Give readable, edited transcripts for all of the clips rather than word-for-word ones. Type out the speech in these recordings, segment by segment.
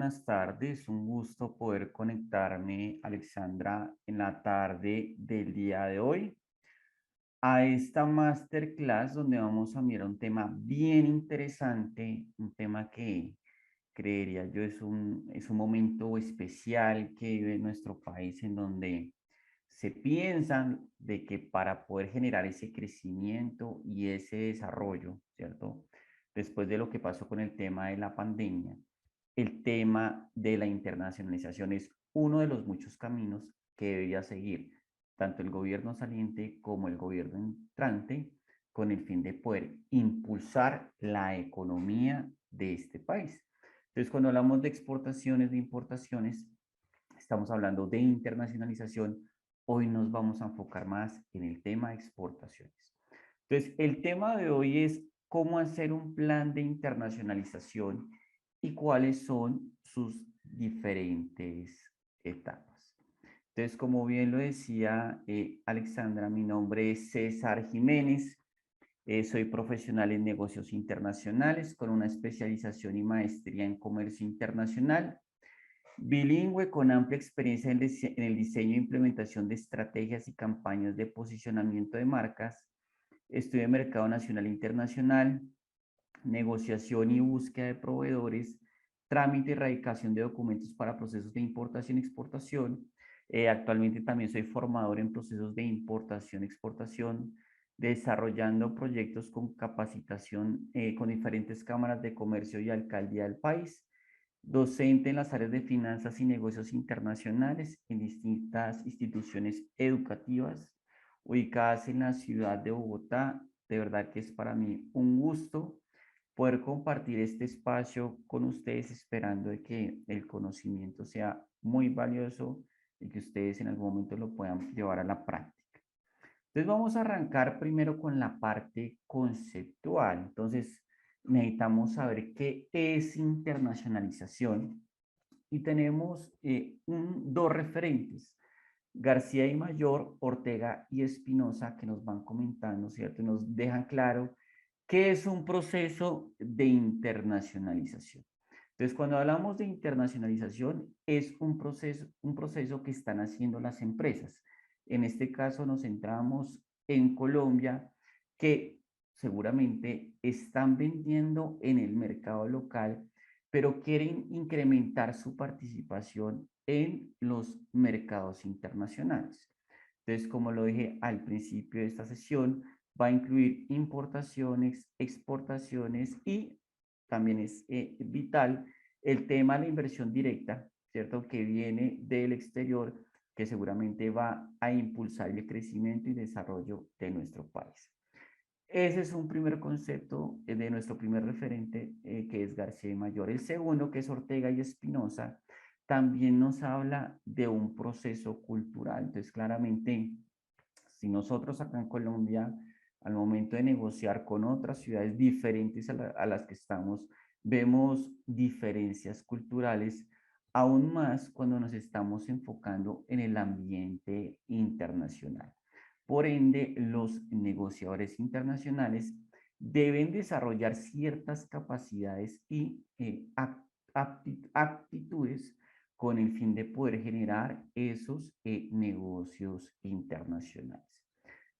buenas tardes. Un gusto poder conectarme, Alexandra, en la tarde del día de hoy a esta masterclass donde vamos a mirar un tema bien interesante, un tema que creería yo es un momento especial que vive nuestro país en donde se piensan de que para poder generar ese crecimiento y ese desarrollo, ¿cierto? Después de lo que pasó con el tema de la pandemia, el tema de la internacionalización es uno de los muchos caminos que debería seguir tanto el gobierno saliente como el gobierno entrante con el fin de poder impulsar la economía de este país. Entonces, cuando hablamos de exportaciones, de importaciones, estamos hablando de internacionalización. Hoy nos vamos a enfocar más en el tema de exportaciones. Entonces, el tema de hoy es cómo hacer un plan de internacionalización y cuáles son sus diferentes etapas. Entonces, como bien lo decía Alexandra, mi nombre es César Jiménez, soy profesional en negocios internacionales con una especialización y maestría en comercio internacional, bilingüe con amplia experiencia en el diseño e implementación de estrategias y campañas de posicionamiento de marcas, estudio de mercado nacional e internacional, negociación y búsqueda de proveedores, trámite y erradicación de documentos para procesos de importación y exportación. Actualmente también soy formador en procesos de importación y exportación, desarrollando proyectos con capacitación con diferentes cámaras de comercio y alcaldía del país, docente en las áreas de finanzas y negocios internacionales en distintas instituciones educativas ubicadas en la ciudad de Bogotá. De verdad que es para mí un gusto poder compartir este espacio con ustedes, esperando de que el conocimiento sea muy valioso y que ustedes en algún momento lo puedan llevar a la práctica. Entonces vamos a arrancar primero con la parte conceptual. Entonces necesitamos saber qué es internacionalización y tenemos dos referentes, García y Mayor, Ortega y Espinosa, que nos van comentando, ¿cierto? Y nos dejan claro qué es un proceso de internacionalización. Entonces, cuando hablamos de internacionalización, es un proceso que están haciendo las empresas. En este caso nos centramos en Colombia, que seguramente están vendiendo en el mercado local, pero quieren incrementar su participación en los mercados internacionales. Entonces, como lo dije al principio de esta sesión, va a incluir importaciones, exportaciones y también es vital el tema de la inversión directa, ¿cierto? Que viene del exterior, que seguramente va a impulsar el crecimiento y desarrollo de nuestro país. Ese es un primer concepto de nuestro primer referente, que es García y Mayor. El segundo, que es Ortega y Espinosa, también nos habla de un proceso cultural. Entonces, claramente, si nosotros acá en Colombia, al momento de negociar con otras ciudades diferentes a las que estamos, vemos diferencias culturales, aún más cuando nos estamos enfocando en el ambiente internacional. Por ende, los negociadores internacionales deben desarrollar ciertas capacidades y aptitudes con el fin de poder generar esos negocios internacionales.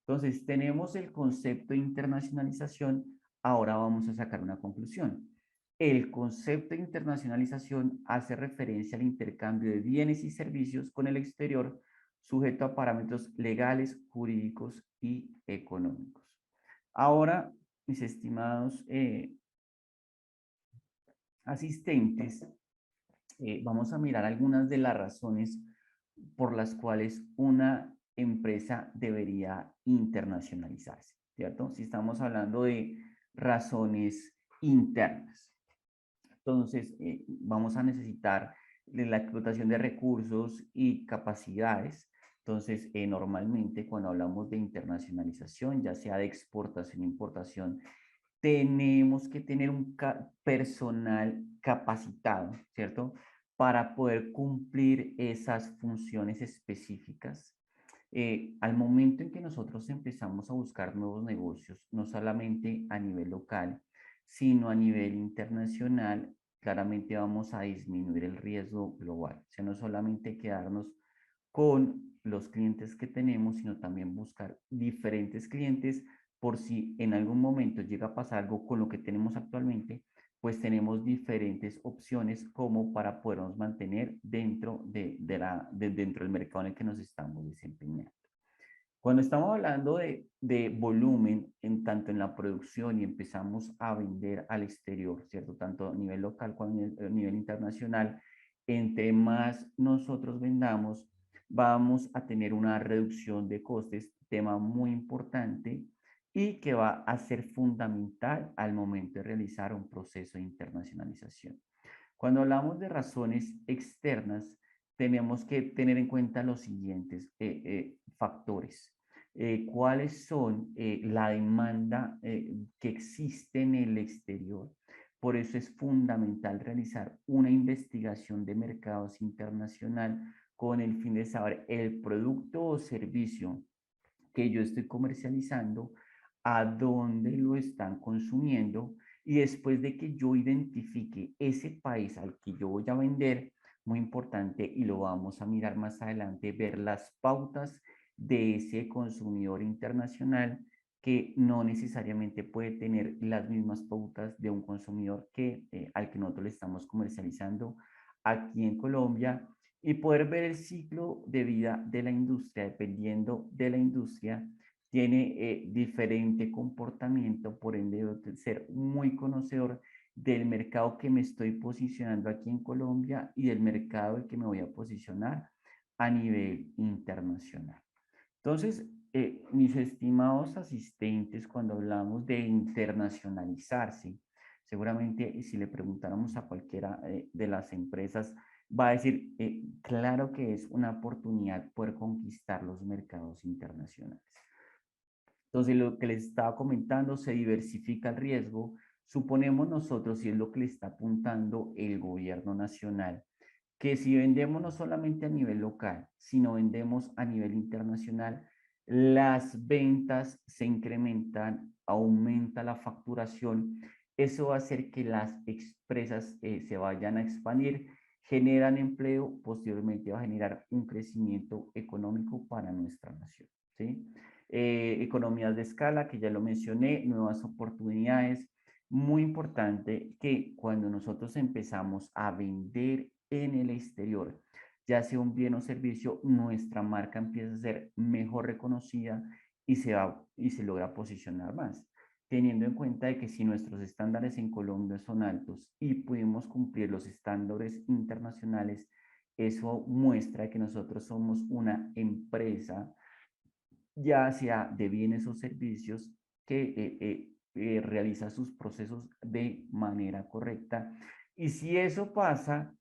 Entonces, tenemos el concepto de internacionalización. Ahora vamos a sacar una conclusión. El concepto de internacionalización hace referencia al intercambio de bienes y servicios con el exterior, sujeto a parámetros legales, jurídicos y económicos. Ahora, mis estimados asistentes, vamos a mirar algunas de las razones por las cuales una empresa debería internacionalizarse, ¿cierto? Si estamos hablando de razones internas. Entonces, vamos a necesitar de la explotación de recursos y capacidades. Entonces, normalmente cuando hablamos de internacionalización, ya sea de exportación e importación, tenemos que tener un personal capacitado, ¿cierto? Para poder cumplir esas funciones específicas. Al momento en que nosotros empezamos a buscar nuevos negocios, no solamente a nivel local, sino a nivel internacional, claramente vamos a disminuir el riesgo global. O sea, no solamente quedarnos con los clientes que tenemos, sino también buscar diferentes clientes por si en algún momento llega a pasar algo con lo que tenemos actualmente, pues tenemos diferentes opciones como para podernos mantener dentro dentro del mercado en el que nos estamos desempeñando. Cuando estamos hablando de volumen, en tanto en la producción y empezamos a vender al exterior, ¿cierto? Tanto a nivel local como a nivel internacional, entre más nosotros vendamos, vamos a tener una reducción de costes, tema muy importante y que va a ser fundamental al momento de realizar un proceso de internacionalización. Cuando hablamos de razones externas, tenemos que tener en cuenta los siguientes factores. ¿Cuáles son la demanda que existe en el exterior? Por eso es fundamental realizar una investigación de mercados internacional con el fin de saber el producto o servicio que yo estoy comercializando, a dónde lo están consumiendo y después de que yo identifique ese país al que yo voy a vender, muy importante y lo vamos a mirar más adelante, ver las pautas de ese consumidor internacional que no necesariamente puede tener las mismas pautas de un consumidor al que nosotros le estamos comercializando aquí en Colombia y poder ver el ciclo de vida de la industria, dependiendo de la industria, tiene diferente comportamiento, por ende debo ser muy conocedor del mercado que me estoy posicionando aquí en Colombia y del mercado en que me voy a posicionar a nivel internacional. Entonces, mis estimados asistentes, cuando hablamos de internacionalizarse, seguramente si le preguntáramos a cualquiera de las empresas, va a decir, claro que es una oportunidad poder conquistar los mercados internacionales. Entonces, lo que les estaba comentando, se diversifica el riesgo. Suponemos nosotros, y es lo que le está apuntando el gobierno nacional, que si vendemos no solamente a nivel local, sino vendemos a nivel internacional, las ventas se incrementan, aumenta la facturación. Eso va a hacer que las empresas se vayan a expandir, generan empleo, posteriormente va a generar un crecimiento económico para nuestra nación, ¿sí? Economías de escala, que ya lo mencioné, nuevas oportunidades. Muy importante que cuando nosotros empezamos a vender en el exterior, ya sea un bien o servicio, nuestra marca empieza a ser mejor reconocida y se logra posicionar más, teniendo en cuenta de que si nuestros estándares en Colombia son altos y pudimos cumplir los estándares internacionales, eso muestra que nosotros somos una empresa ya sea de bienes o servicios que realiza sus procesos de manera correcta. Y si eso pasa,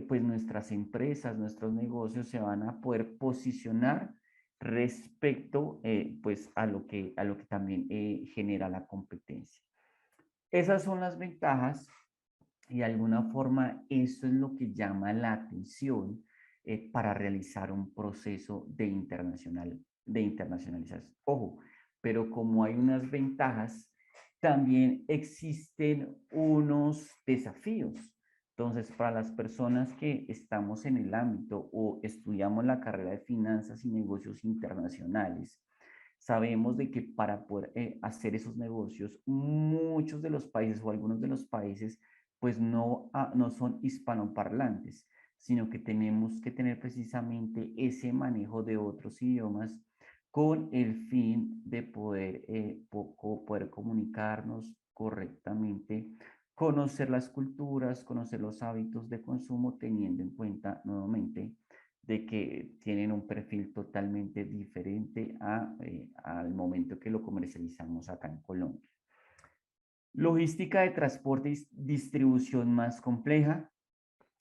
pues nuestras empresas, nuestros negocios se van a poder posicionar respecto pues a lo que también genera la competencia. Esas son las ventajas y de alguna forma eso es lo que llama la atención para realizar un proceso de internacionalización. Ojo, pero como hay unas ventajas, también existen unos desafíos. Entonces, para las personas que estamos en el ámbito o estudiamos la carrera de finanzas y negocios internacionales, sabemos de que para poder hacer esos negocios, muchos de los países o algunos de los países pues no son hispanoparlantes, sino que tenemos que tener precisamente ese manejo de otros idiomas con el fin de poder, poder comunicarnos correctamente, conocer las culturas, conocer los hábitos de consumo, teniendo en cuenta nuevamente de que tienen un perfil totalmente diferente al momento que lo comercializamos acá en Colombia. Logística de transporte y distribución más compleja.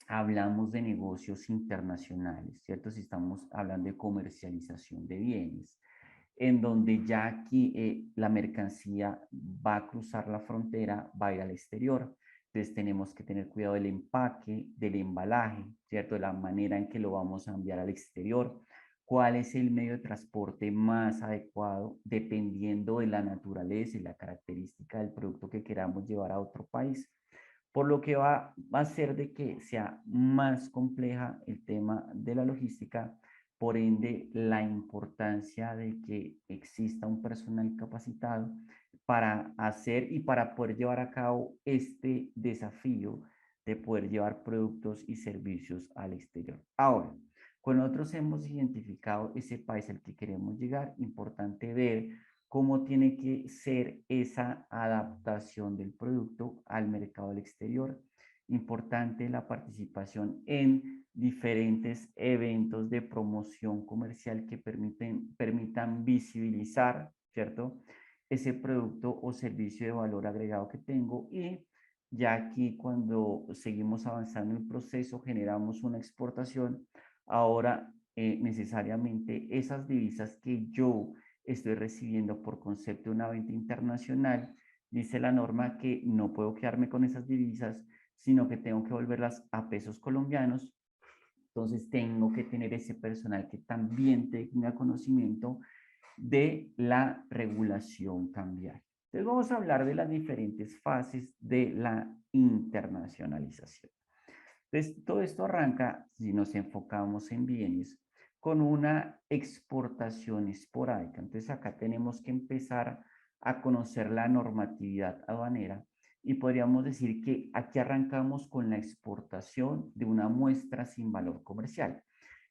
Hablamos de negocios internacionales, ¿cierto? Si estamos hablando de comercialización de bienes, en donde ya aquí la mercancía va a cruzar la frontera, va a ir al exterior. Entonces tenemos que tener cuidado del empaque, del embalaje, ¿cierto? De la manera en que lo vamos a enviar al exterior. ¿Cuál es el medio de transporte más adecuado dependiendo de la naturaleza y la característica del producto que queramos llevar a otro país? por lo que va a hacer de que sea más compleja el tema de la logística, por ende la importancia de que exista un personal capacitado para hacer y para poder llevar a cabo este desafío de poder llevar productos y servicios al exterior. Ahora, cuando nosotros hemos identificado ese país al que queremos llegar, importante ver cómo tiene que ser esa adaptación del producto al mercado del exterior. Importante la participación en diferentes eventos de promoción comercial que permitan visibilizar, ¿cierto? Ese producto o servicio de valor agregado que tengo y ya aquí cuando seguimos avanzando en el proceso generamos una exportación. Ahora necesariamente esas divisas que yo estoy recibiendo por concepto de una venta internacional, dice la norma que no puedo quedarme con esas divisas, sino que tengo que volverlas a pesos colombianos. Entonces tengo que tener ese personal que también tenga conocimiento de la regulación cambiaria. Entonces vamos a hablar de las diferentes fases de la internacionalización. Entonces todo esto arranca, si nos enfocamos en bienes, con una exportación esporádica. Entonces acá tenemos que empezar a conocer la normatividad aduanera y podríamos decir que aquí arrancamos con la exportación de una muestra sin valor comercial.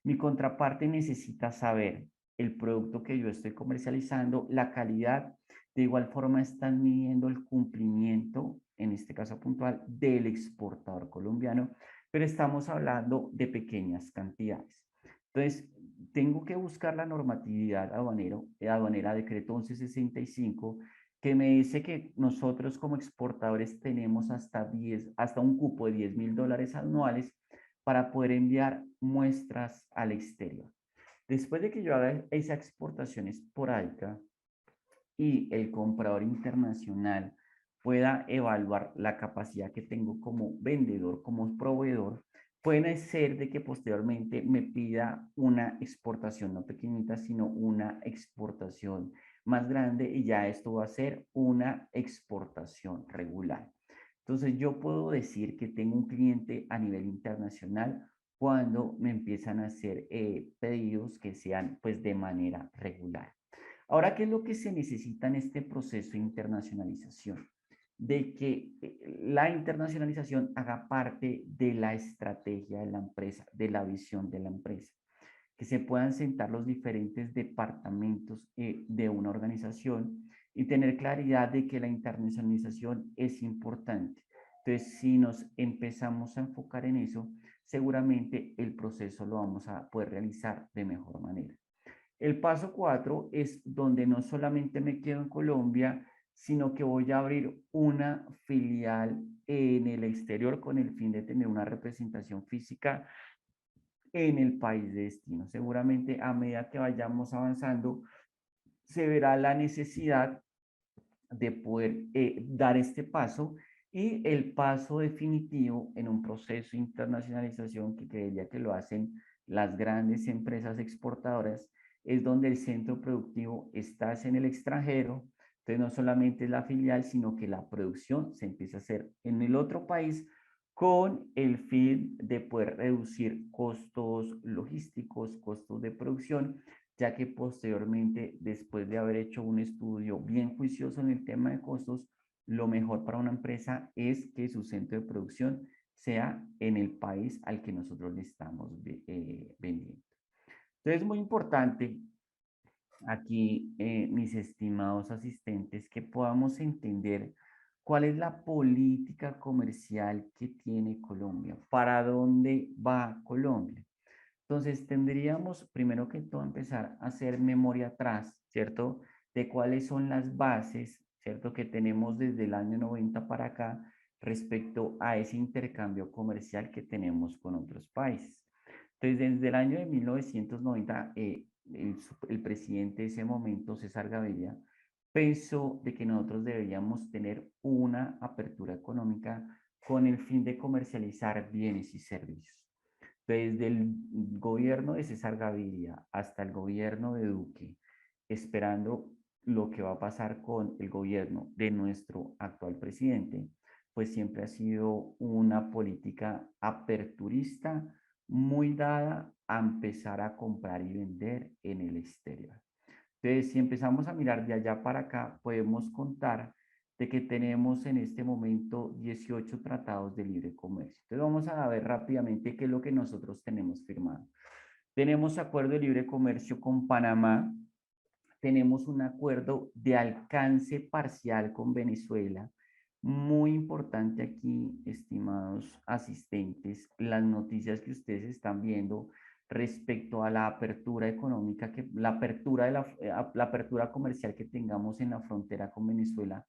Mi contraparte necesita saber el producto que yo estoy comercializando, la calidad, de igual forma están midiendo el cumplimiento, en este caso puntual, del exportador colombiano, pero estamos hablando de pequeñas cantidades. Entonces, tengo que buscar la normatividad aduanera decreto 1165, que me dice que nosotros como exportadores tenemos hasta un cupo de $10,000 anuales para poder enviar muestras al exterior. Después de que yo haga esa exportación esporádica y el comprador internacional pueda evaluar la capacidad que tengo como vendedor, como proveedor, puede ser de que posteriormente me pida una exportación no pequeñita, sino una exportación más grande y ya esto va a ser una exportación regular. Entonces yo puedo decir que tengo un cliente a nivel internacional cuando me empiezan a hacer pedidos que sean pues de manera regular. Ahora, ¿qué es lo que se necesita en este proceso de internacionalización? De que la internacionalización haga parte de la estrategia de la empresa, de la visión de la empresa, que se puedan sentar los diferentes departamentos de una organización y tener claridad de que la internacionalización es importante. Entonces, si nos empezamos a enfocar en eso, seguramente el proceso lo vamos a poder realizar de mejor manera. El paso 4 es donde no solamente me quedo en Colombia, sino que voy a abrir una filial en el exterior con el fin de tener una representación física en el país de destino. Seguramente a medida que vayamos avanzando, se verá la necesidad de poder dar este paso y el paso definitivo en un proceso de internacionalización que creería que lo hacen las grandes empresas exportadoras, es donde el centro productivo está en el extranjero. Entonces no solamente es la filial, sino que la producción se empieza a hacer en el otro país con el fin de poder reducir costos logísticos, costos de producción, ya que posteriormente, después de haber hecho un estudio bien juicioso en el tema de costos, lo mejor para una empresa es que su centro de producción sea en el país al que nosotros le estamos vendiendo. Entonces, es muy importante aquí, mis estimados asistentes, que podamos entender cuál es la política comercial que tiene Colombia, para dónde va Colombia. Entonces, tendríamos primero que todo empezar a hacer memoria atrás, ¿cierto? De cuáles son las bases, ¿cierto? Que tenemos desde el año 90 para acá respecto a ese intercambio comercial que tenemos con otros países. Entonces, desde el año de 1990, el presidente de ese momento, César Gaviria, pensó de que nosotros deberíamos tener una apertura económica con el fin de comercializar bienes y servicios. Desde el gobierno de César Gaviria hasta el gobierno de Duque, esperando lo que va a pasar con el gobierno de nuestro actual presidente, pues siempre ha sido una política aperturista muy dada a empezar a comprar y vender en el exterior. Entonces, si empezamos a mirar de allá para acá, podemos contar de que tenemos en este momento 18 tratados de libre comercio. Entonces, vamos a ver rápidamente qué es lo que nosotros tenemos firmado. Tenemos acuerdo de libre comercio con Panamá, tenemos un acuerdo de alcance parcial con Venezuela. Muy importante aquí, estimados asistentes, las noticias que ustedes están viendo respecto a la apertura económica, la apertura, la apertura comercial que tengamos en la frontera con Venezuela,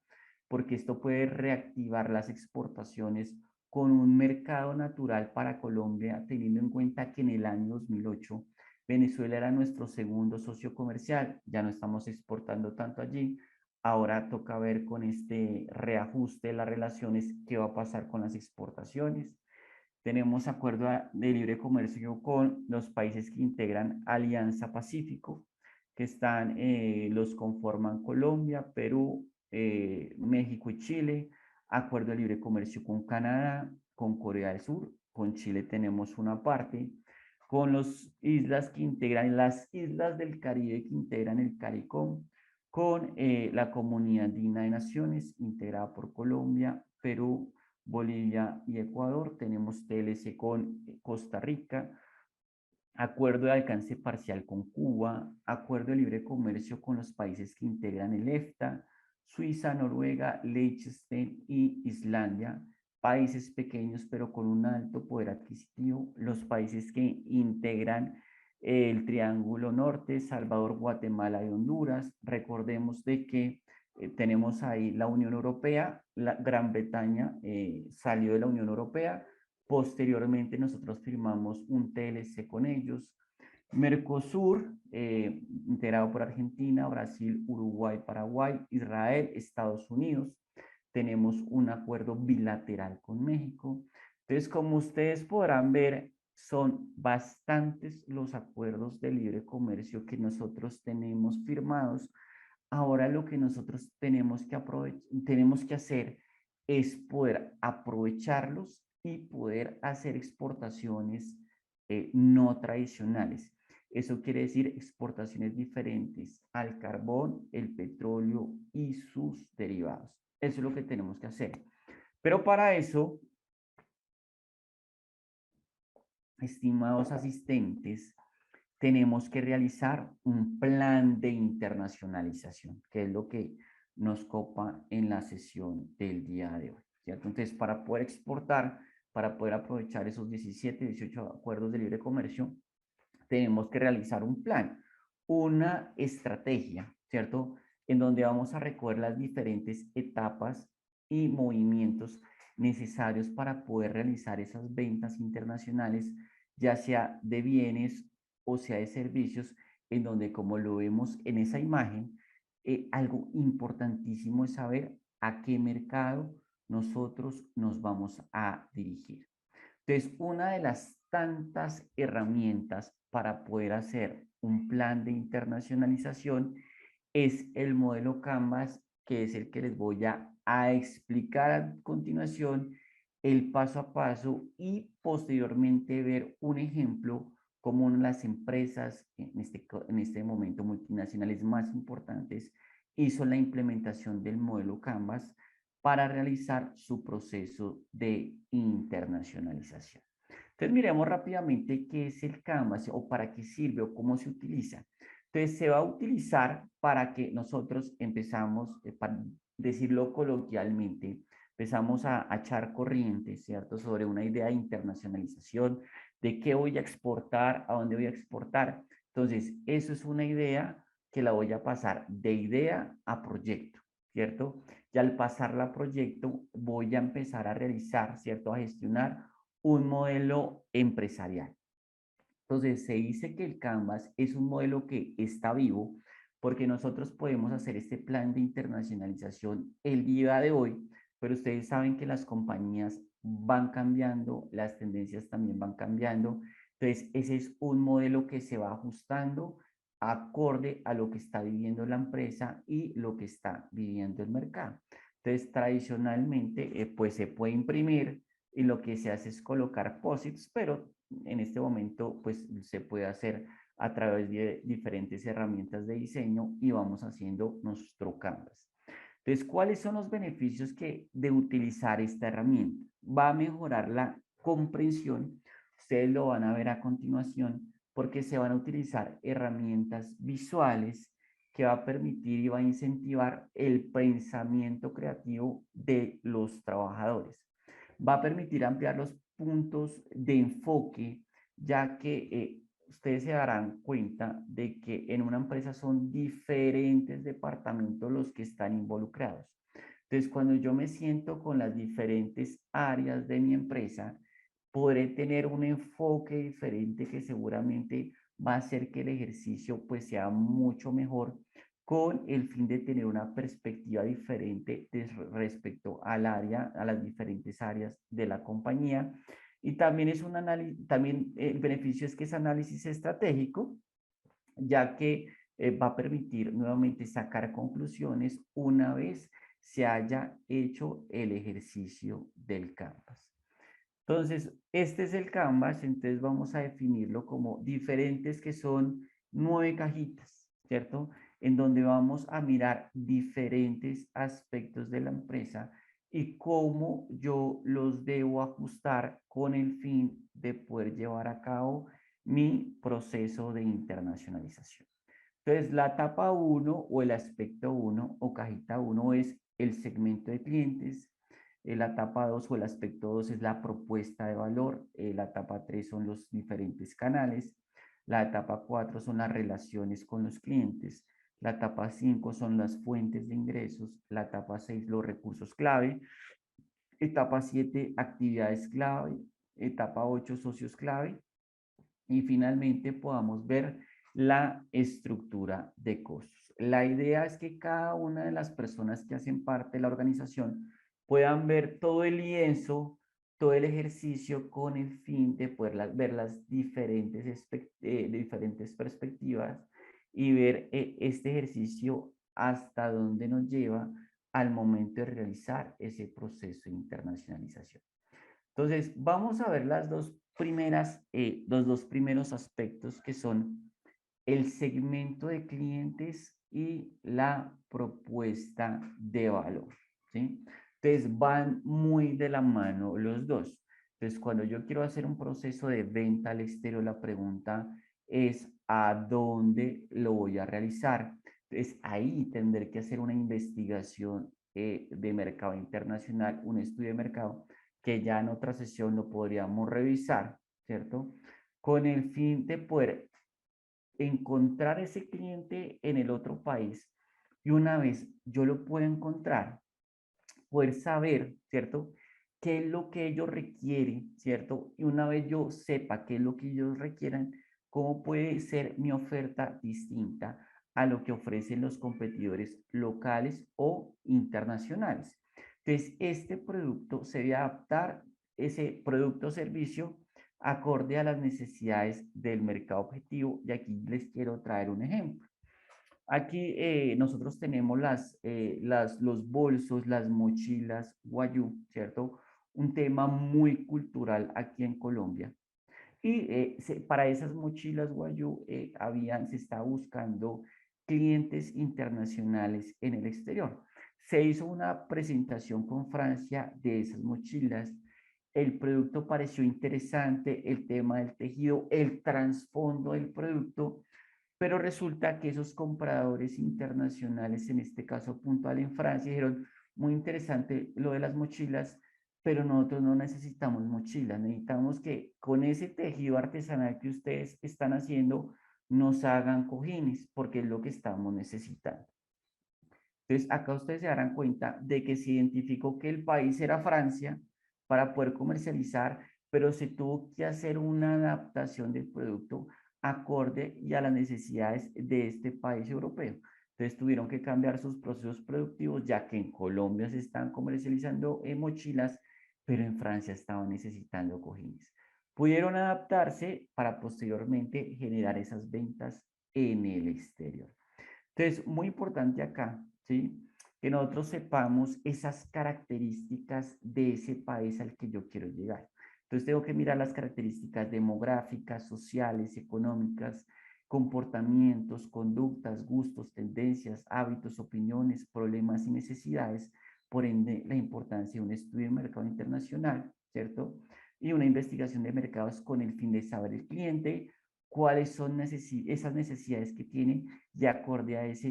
porque esto puede reactivar las exportaciones con un mercado natural para Colombia, teniendo en cuenta que en el año 2008 Venezuela era nuestro segundo socio comercial, ya no estamos exportando tanto allí. Ahora toca ver con este reajuste de las relaciones qué va a pasar con las exportaciones. Tenemos acuerdo de libre comercio con los países que integran Alianza Pacífico, que los conforman Colombia, Perú, México y Chile. Acuerdo de libre comercio con Canadá, con Corea del Sur, con Chile tenemos una parte, con las islas que integran, las islas del Caribe que integran el CARICOM, con la Comunidad Andina de Naciones, integrada por Colombia, Perú, Bolivia y Ecuador. Tenemos TLC con Costa Rica, acuerdo de alcance parcial con Cuba, acuerdo de libre comercio con los países que integran el EFTA, Suiza, Noruega, Liechtenstein y Islandia, países pequeños pero con un alto poder adquisitivo, los países que integran el Triángulo Norte, Salvador, Guatemala y Honduras. Recordemos de que tenemos ahí la Unión Europea, la Gran Bretaña salió de la Unión Europea, posteriormente nosotros firmamos un TLC con ellos. Mercosur, integrado por Argentina, Brasil, Uruguay, Paraguay, Israel, Estados Unidos. Tenemos un acuerdo bilateral con México. Entonces, como ustedes podrán ver, son bastantes los acuerdos de libre comercio que nosotros tenemos firmados. Ahora lo que nosotros tenemos que hacer es poder aprovecharlos y poder hacer exportaciones no tradicionales. Eso quiere decir exportaciones diferentes al carbón, el petróleo y sus derivados. Eso es lo que tenemos que hacer. Pero para eso, estimados asistentes, tenemos que realizar un plan de internacionalización, que es lo que nos copa en la sesión del día de hoy, ¿cierto? Entonces, para poder exportar, para poder aprovechar esos 17, 18 acuerdos de libre comercio, tenemos que realizar un plan, una estrategia, ¿cierto? En donde vamos a recoger las diferentes etapas y movimientos necesarios para poder realizar esas ventas internacionales, ya sea de bienes o sea de servicios, en donde, como lo vemos en esa imagen, algo importantísimo es saber a qué mercado nosotros nos vamos a dirigir. Entonces, una de las tantas herramientas para poder hacer un plan de internacionalización es el modelo Canvas, que es el que les voy a explicar a continuación, el paso a paso y posteriormente ver un ejemplo como una de las empresas, en este momento multinacionales más importantes, hizo la implementación del modelo Canvas para realizar su proceso de internacionalización. Entonces, miremos rápidamente qué es el Canvas o para qué sirve o cómo se utiliza. Entonces, se va a utilizar para que nosotros empezamos, para decirlo coloquialmente, empezamos a echar corriente, ¿cierto? Sobre una idea de internacionalización, de qué voy a exportar, a dónde voy a exportar. Entonces, eso es una idea que la voy a pasar de idea a proyecto, ¿cierto? Y al pasarla a proyecto, voy a empezar a realizar, ¿cierto? A gestionar un modelo empresarial. Entonces, se dice que el Canvas es un modelo que está vivo porque nosotros podemos hacer este plan de internacionalización el día de hoy, pero ustedes saben que las compañías van cambiando, las tendencias también van cambiando. Entonces, ese es un modelo que se va ajustando acorde a lo que está viviendo la empresa y lo que está viviendo el mercado. Entonces, tradicionalmente, pues se puede imprimir y lo que se hace es colocar posits, pero en este momento, pues se puede hacer a través de diferentes herramientas de diseño y vamos haciendo nuestro canvas. Entonces, ¿cuáles son los beneficios de utilizar esta herramienta? Va a mejorar la comprensión, ustedes lo van a ver a continuación, porque se van a utilizar herramientas visuales que va a permitir y va a incentivar el pensamiento creativo de los trabajadores. Va a permitir ampliar los puntos de enfoque, ya que ustedes se darán cuenta de que en una empresa son diferentes departamentos los que están involucrados. Entonces, cuando yo me siento con las diferentes áreas de mi empresa, podré tener un enfoque diferente que seguramente va a hacer que el ejercicio pues sea mucho mejor con el fin de tener una perspectiva diferente respecto al área, a las diferentes áreas de la compañía. Y también es un análisis, también el beneficio es que es análisis estratégico, ya que va a permitir nuevamente sacar conclusiones una vez se haya hecho el ejercicio del Canvas. Entonces, este es el Canvas, entonces vamos a definirlo como diferentes que son 9 cajitas, ¿cierto? En donde vamos a mirar diferentes aspectos de la empresa y cómo yo los debo ajustar con el fin de poder llevar a cabo mi proceso de internacionalización. Entonces, la etapa uno o el aspecto uno o cajita uno es el segmento de clientes. La etapa 2 o el aspecto 2 es la propuesta de valor. La etapa 3 son los diferentes canales. La etapa 4 son las relaciones con los clientes. La etapa 5 son las fuentes de ingresos. La etapa 6 los recursos clave. Etapa 7 actividades clave. Etapa 8 socios clave. Y finalmente podamos ver la estructura de costos. La idea es que cada una de las personas que hacen parte de la organización puedan ver todo el lienzo, todo el ejercicio con el fin de poder ver las diferentes perspectivas y ver este ejercicio hasta dónde nos lleva al momento de realizar ese proceso de internacionalización. Entonces, vamos a ver los dos primeros aspectos que son el segmento de clientes y la propuesta de valor, ¿sí? Entonces, van muy de la mano los dos. Entonces, cuando yo quiero hacer un proceso de venta al exterior, la pregunta es ¿a dónde lo voy a realizar? Entonces, ahí tendré que hacer una investigación de mercado internacional, un estudio de mercado que ya en otra sesión lo podríamos revisar, ¿cierto? Con el fin de poder encontrar ese cliente en el otro país y una vez yo lo pueda encontrar, poder saber, ¿cierto? ¿Qué es lo que ellos requieren, ¿cierto? Y una vez yo sepa qué es lo que ellos requieran, ¿cómo puede ser mi oferta distinta a lo que ofrecen los competidores locales o internacionales? Entonces, este producto se debe adaptar, ese producto o servicio, acorde a las necesidades del mercado objetivo. Y aquí les quiero traer un ejemplo. Aquí nosotros tenemos los bolsos, las mochilas guayú, ¿cierto? Un tema muy cultural aquí en Colombia. Y para esas mochilas guayú se está buscando clientes internacionales en el exterior. Se hizo una presentación con Francia de esas mochilas. El producto pareció interesante, el tema del tejido, el trasfondo del producto, pero resulta que esos compradores internacionales, en este caso puntual en Francia, dijeron, muy interesante lo de las mochilas, pero nosotros no necesitamos mochilas, necesitamos que con ese tejido artesanal que ustedes están haciendo, nos hagan cojines, porque es lo que estamos necesitando. Entonces, acá ustedes se darán cuenta de que se identificó que el país era Francia para poder comercializar, pero se tuvo que hacer una adaptación del producto acorde y a las necesidades de este país europeo. Entonces tuvieron que cambiar sus procesos productivos, ya que en Colombia se están comercializando mochilas, pero en Francia estaban necesitando cojines. Pudieron adaptarse para posteriormente generar esas ventas en el exterior. Entonces, muy importante acá, ¿sí? que nosotros sepamos esas características de ese país al que yo quiero llegar. Entonces tengo que mirar las características demográficas, sociales, económicas, comportamientos, conductas, gustos, tendencias, hábitos, opiniones, problemas y necesidades. Por ende, la importancia de un estudio de mercado internacional, ¿cierto? Y una investigación de mercados con el fin de saber el cliente, cuáles son esas necesidades que tiene y acorde a esa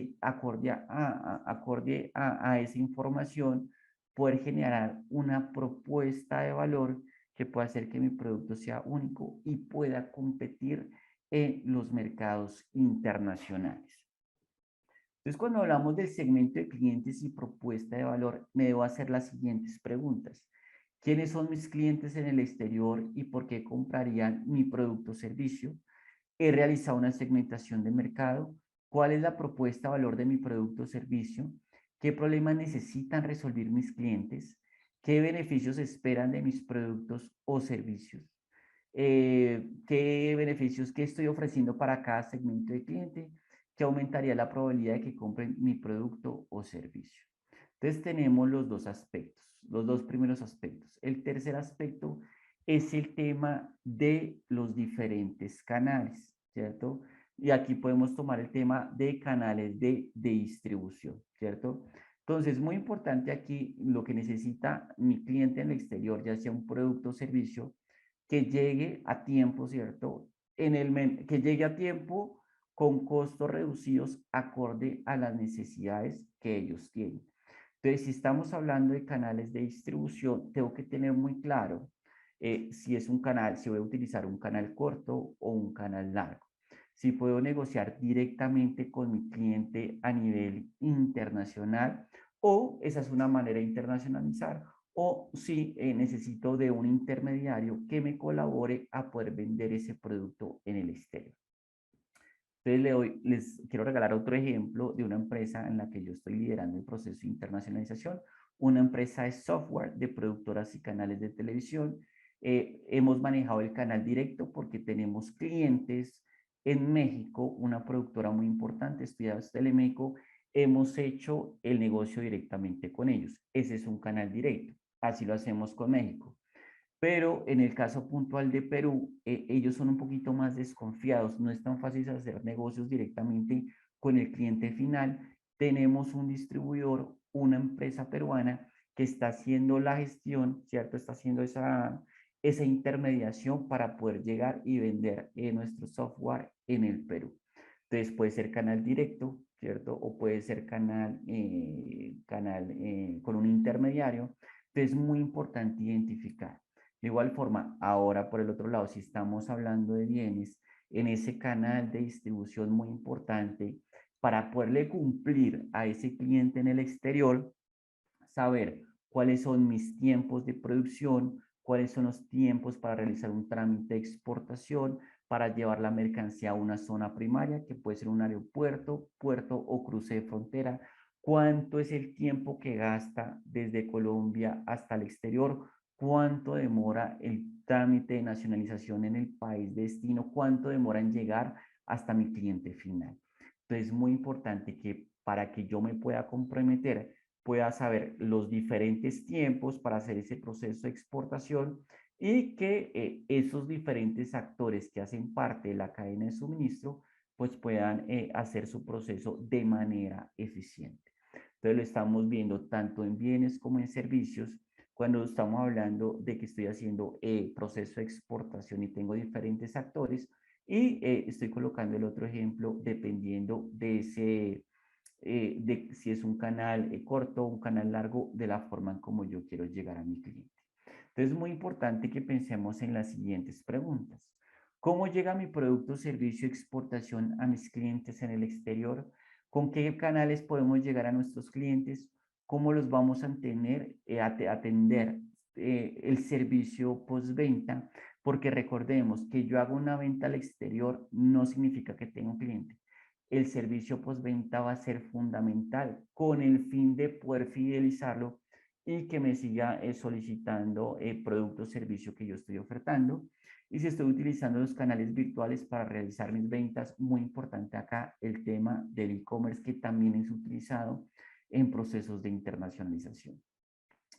información, poder generar una propuesta de valor que pueda hacer que mi producto sea único y pueda competir en los mercados internacionales. Entonces, cuando hablamos del segmento de clientes y propuesta de valor, me debo hacer las siguientes preguntas. ¿Quiénes son mis clientes en el exterior y por qué comprarían mi producto o servicio? He realizado una segmentación de mercado. ¿Cuál es la propuesta de valor de mi producto o servicio? ¿Qué problemas necesitan resolver mis clientes? ¿Qué beneficios esperan de mis productos o servicios? ¿Qué beneficios que estoy ofreciendo para cada segmento de cliente que aumentaría la probabilidad de que compren mi producto o servicio? Entonces tenemos los dos aspectos, los dos primeros aspectos. El tercer aspecto es el tema de los diferentes canales, ¿cierto? Y aquí podemos tomar el tema de canales de distribución, ¿cierto? Entonces, muy importante aquí lo que necesita mi cliente en el exterior, ya sea un producto o servicio, que llegue a tiempo, ¿cierto? Que llegue a tiempo con costos reducidos acorde a las necesidades que ellos tienen. Entonces, si estamos hablando de canales de distribución, tengo que tener muy claro si es un canal, si voy a utilizar un canal corto o un canal largo. Si puedo negociar directamente con mi cliente a nivel internacional o esa es una manera de internacionalizar o si necesito de un intermediario que me colabore a poder vender ese producto en el exterior. Entonces les quiero regalar otro ejemplo de una empresa en la que yo estoy liderando el proceso de internacionalización, una empresa de software de productoras y canales de televisión. Hemos manejado el canal directo porque tenemos clientes en México, una productora muy importante, Estudiados Teleméxico, hemos hecho el negocio directamente con ellos. Ese es un canal directo, así lo hacemos con México. Pero en el caso puntual de Perú, ellos son un poquito más desconfiados, no es tan fácil hacer negocios directamente con el cliente final. Tenemos un distribuidor, una empresa peruana que está haciendo la gestión, ¿cierto? Está haciendo esa intermediación para poder llegar y vender nuestro software en el Perú. Entonces puede ser canal directo, ¿cierto? O puede ser canal con un intermediario. Entonces es muy importante identificar. De igual forma, ahora por el otro lado, si estamos hablando de bienes, en ese canal de distribución muy importante, para poderle cumplir a ese cliente en el exterior, saber cuáles son mis tiempos de producción, cuáles son los tiempos para realizar un trámite de exportación, para llevar la mercancía a una zona primaria, que puede ser un aeropuerto, puerto o cruce de frontera, cuánto es el tiempo que gasta desde Colombia hasta el exterior, cuánto demora el trámite de nacionalización en el país de destino, cuánto demora en llegar hasta mi cliente final. Entonces es muy importante que para que yo me pueda comprometer, pueda saber los diferentes tiempos para hacer ese proceso de exportación y que esos diferentes actores que hacen parte de la cadena de suministro pues puedan hacer su proceso de manera eficiente. Entonces lo estamos viendo tanto en bienes como en servicios cuando estamos hablando de que estoy haciendo proceso de exportación y tengo diferentes actores y estoy colocando el otro ejemplo dependiendo de si es un canal corto o un canal largo, de la forma en como yo quiero llegar a mi cliente. Entonces es muy importante que pensemos en las siguientes preguntas. ¿Cómo llega mi producto o servicio de exportación a mis clientes en el exterior? ¿Con qué canales podemos llegar a nuestros clientes? ¿Cómo los vamos a atender el servicio postventa? Porque recordemos que yo hago una venta al exterior no significa que tenga un cliente. El servicio postventa va a ser fundamental con el fin de poder fidelizarlo y que me siga solicitando el producto o servicio que yo estoy ofertando. Y si estoy utilizando los canales virtuales para realizar mis ventas, muy importante acá el tema del e-commerce que también es utilizado en procesos de internacionalización.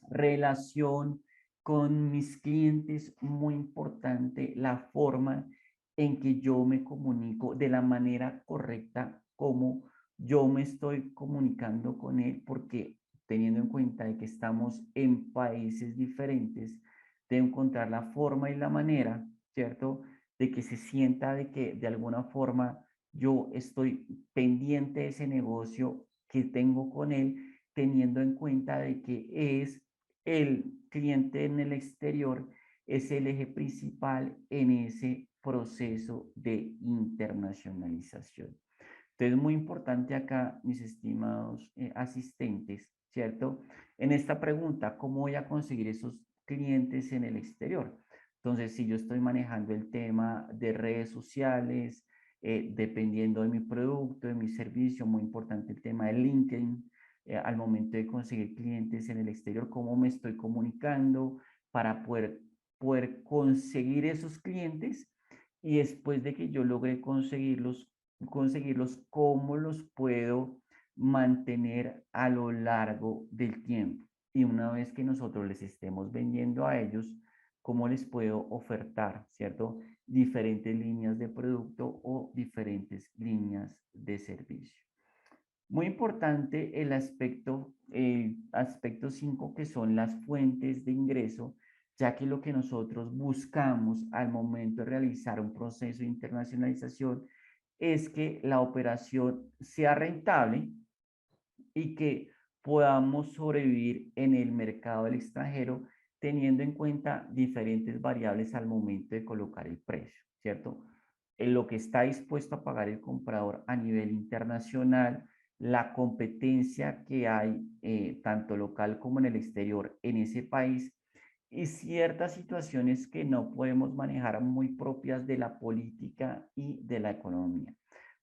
Relación con mis clientes, muy importante la forma en que yo me comunico de la manera correcta, como yo me estoy comunicando con él, porque teniendo en cuenta de que estamos en países diferentes, de encontrar la forma y la manera, ¿cierto? De que se sienta de que de alguna forma yo estoy pendiente de ese negocio que tengo con él, teniendo en cuenta de que es el cliente en el exterior, es el eje principal en ese proceso de internacionalización. Entonces, muy importante acá, mis estimados asistentes, ¿cierto? En esta pregunta, ¿cómo voy a conseguir esos clientes en el exterior? Entonces, si yo estoy manejando el tema de redes sociales, dependiendo de mi producto, de mi servicio, muy importante el tema de LinkedIn, al momento de conseguir clientes en el exterior, cómo me estoy comunicando para poder conseguir esos clientes y después de que yo logre conseguirlos, cómo los puedo mantener a lo largo del tiempo. Y una vez que nosotros les estemos vendiendo a ellos, cómo les puedo ofertar, ¿cierto? Diferentes líneas de producto o diferentes líneas de servicio. Muy importante el aspecto 5, que son las fuentes de ingreso, ya que lo que nosotros buscamos al momento de realizar un proceso de internacionalización es que la operación sea rentable y que podamos sobrevivir en el mercado del extranjero teniendo en cuenta diferentes variables al momento de colocar el precio, ¿cierto? En lo que está dispuesto a pagar el comprador a nivel internacional, la competencia que hay tanto local como en el exterior en ese país y ciertas situaciones que no podemos manejar muy propias de la política y de la economía.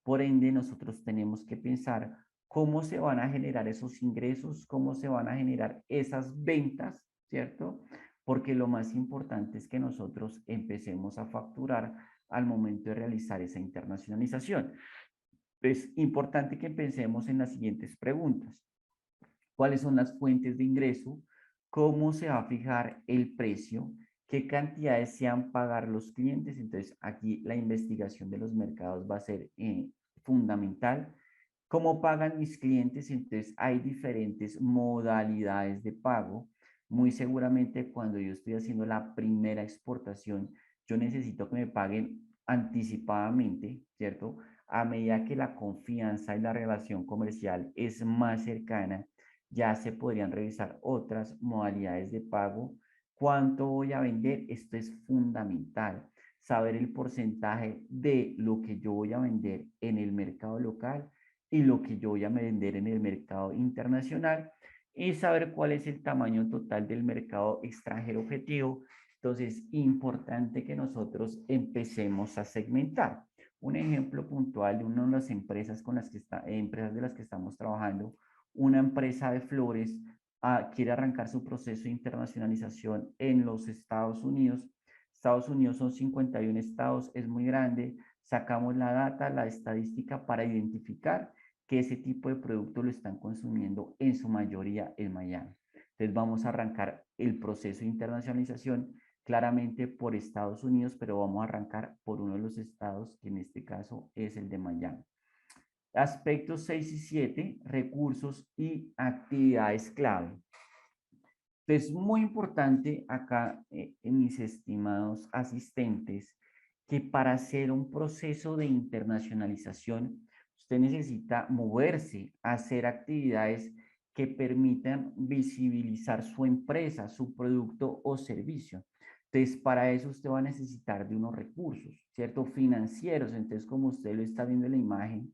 Por ende, nosotros tenemos que pensar cómo se van a generar esos ingresos, cómo se van a generar esas ventas, ¿cierto? Porque lo más importante es que nosotros empecemos a facturar al momento de realizar esa internacionalización. Es importante que pensemos en las siguientes preguntas. ¿Cuáles son las fuentes de ingreso? ¿Cómo se va a fijar el precio? ¿Qué cantidades se han pagar los clientes? Entonces, aquí la investigación de los mercados va a ser fundamental. ¿Cómo pagan mis clientes? Entonces, hay diferentes modalidades de pago. Muy seguramente cuando yo estoy haciendo la primera exportación, yo necesito que me paguen anticipadamente, ¿cierto? A medida que la confianza y la relación comercial es más cercana, ya se podrían revisar otras modalidades de pago. ¿Cuánto voy a vender? Esto es fundamental. Saber el porcentaje de lo que yo voy a vender en el mercado local y lo que yo voy a vender en el mercado internacional y saber cuál es el tamaño total del mercado extranjero objetivo. Entonces, importante que nosotros empecemos a segmentar. Un ejemplo puntual de una de las empresas empresas de las que estamos trabajando, una empresa de flores quiere arrancar su proceso de internacionalización en los Estados Unidos. Estados Unidos son 51 estados, es muy grande. Sacamos la data, la estadística para identificar que ese tipo de producto lo están consumiendo en su mayoría en Miami. Entonces vamos a arrancar el proceso de internacionalización claramente por Estados Unidos, pero vamos a arrancar por uno de los estados, que en este caso es el de Miami. Aspectos 6 y 7, recursos y actividades clave. Entonces, muy importante acá, mis estimados asistentes, que para hacer un proceso de internacionalización, usted necesita moverse, hacer actividades que permitan visibilizar su empresa, su producto o servicio. Entonces, para eso usted va a necesitar de unos recursos, ¿cierto? Financieros. Entonces, como usted lo está viendo en la imagen,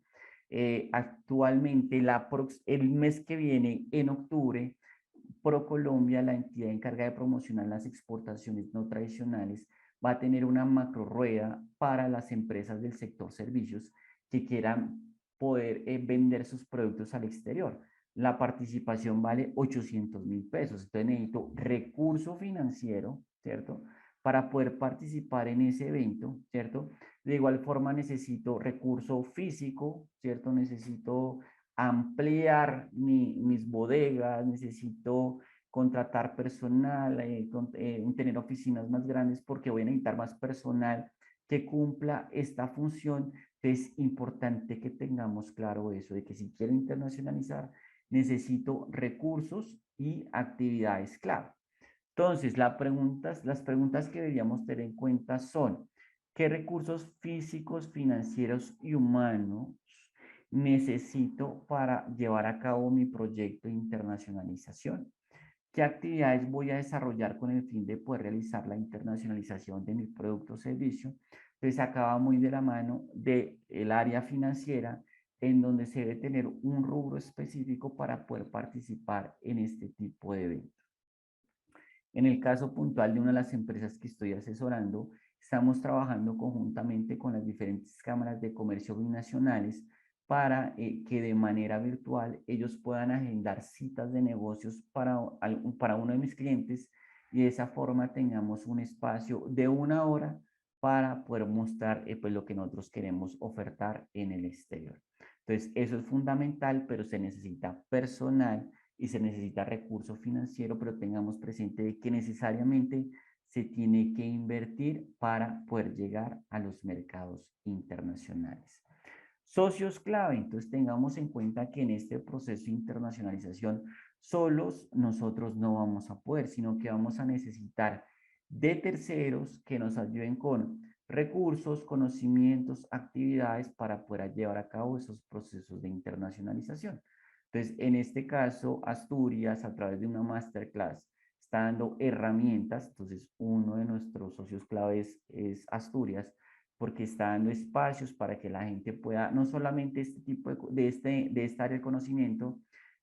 actualmente el mes que viene, en octubre, ProColombia, la entidad encargada de promocionar las exportaciones no tradicionales, va a tener una macro rueda para las empresas del sector servicios que quieran poder vender sus productos al exterior. La participación vale 800.000 pesos. Entonces necesito recurso financiero, ¿cierto? Para poder participar en ese evento, ¿cierto? De igual forma necesito recurso físico, ¿cierto? Necesito ampliar mis bodegas, necesito contratar personal, tener oficinas más grandes porque voy a necesitar más personal que cumpla esta función. Es importante que tengamos claro eso, de que si quiero internacionalizar, necesito recursos y actividades clave. Entonces, las preguntas que deberíamos tener en cuenta son: ¿qué recursos físicos, financieros y humanos necesito para llevar a cabo mi proyecto de internacionalización? ¿Qué actividades voy a desarrollar con el fin de poder realizar la internacionalización de mi producto o servicio? Entonces, acaba muy de la mano del área financiera, en donde se debe tener un rubro específico para poder participar en este tipo de eventos. En el caso puntual de una de las empresas que estoy asesorando, estamos trabajando conjuntamente con las diferentes cámaras de comercio binacionales para que de manera virtual ellos puedan agendar citas de negocios para uno de mis clientes, y de esa forma tengamos un espacio de 1 hora para poder mostrar pues, lo que nosotros queremos ofertar en el exterior. Entonces, eso es fundamental, pero se necesita personal y se necesita recurso financiero, pero tengamos presente de que necesariamente se tiene que invertir para poder llegar a los mercados internacionales. Socios clave, entonces tengamos en cuenta que en este proceso de internacionalización solos nosotros no vamos a poder, sino que vamos a necesitar de terceros que nos ayuden con recursos, conocimientos, actividades para poder llevar a cabo esos procesos de internacionalización. Entonces, en este caso, Asturias, a través de una masterclass, está dando herramientas. Entonces, uno de nuestros socios claves es Asturias, porque está dando espacios para que la gente pueda, no solamente este tipo de esta área de conocimiento,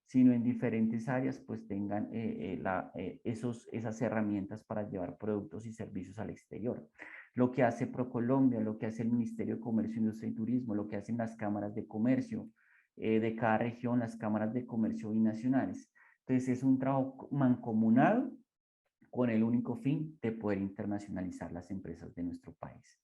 sino en diferentes áreas, pues tengan esas herramientas para llevar productos y servicios al exterior. Lo que hace ProColombia, lo que hace el Ministerio de Comercio, Industria y Turismo, lo que hacen las cámaras de comercio de cada región, las cámaras de comercio binacionales. Entonces, es un trabajo mancomunado con el único fin de poder internacionalizar las empresas de nuestro país.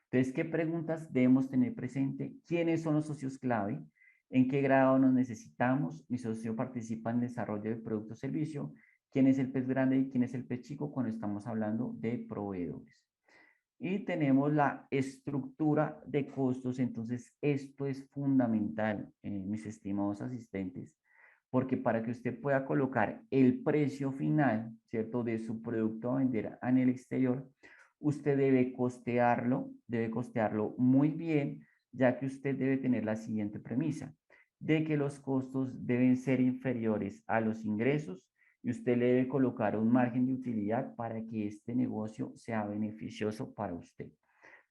Entonces, ¿qué preguntas debemos tener presente? ¿Quiénes son los socios clave? ¿En qué grado nos necesitamos? ¿Mi socio participa en el desarrollo del producto o servicio? ¿Quién es el pez grande y quién es el pez chico cuando estamos hablando de proveedores? Y tenemos la estructura de costos. Entonces, esto es fundamental, mis estimados asistentes, porque para que usted pueda colocar el precio final, ¿cierto?, de su producto a vender en el exterior, usted debe costearlo muy bien, ya que usted debe tener la siguiente premisa: de que los costos deben ser inferiores a los ingresos, y usted le debe colocar un margen de utilidad para que este negocio sea beneficioso para usted.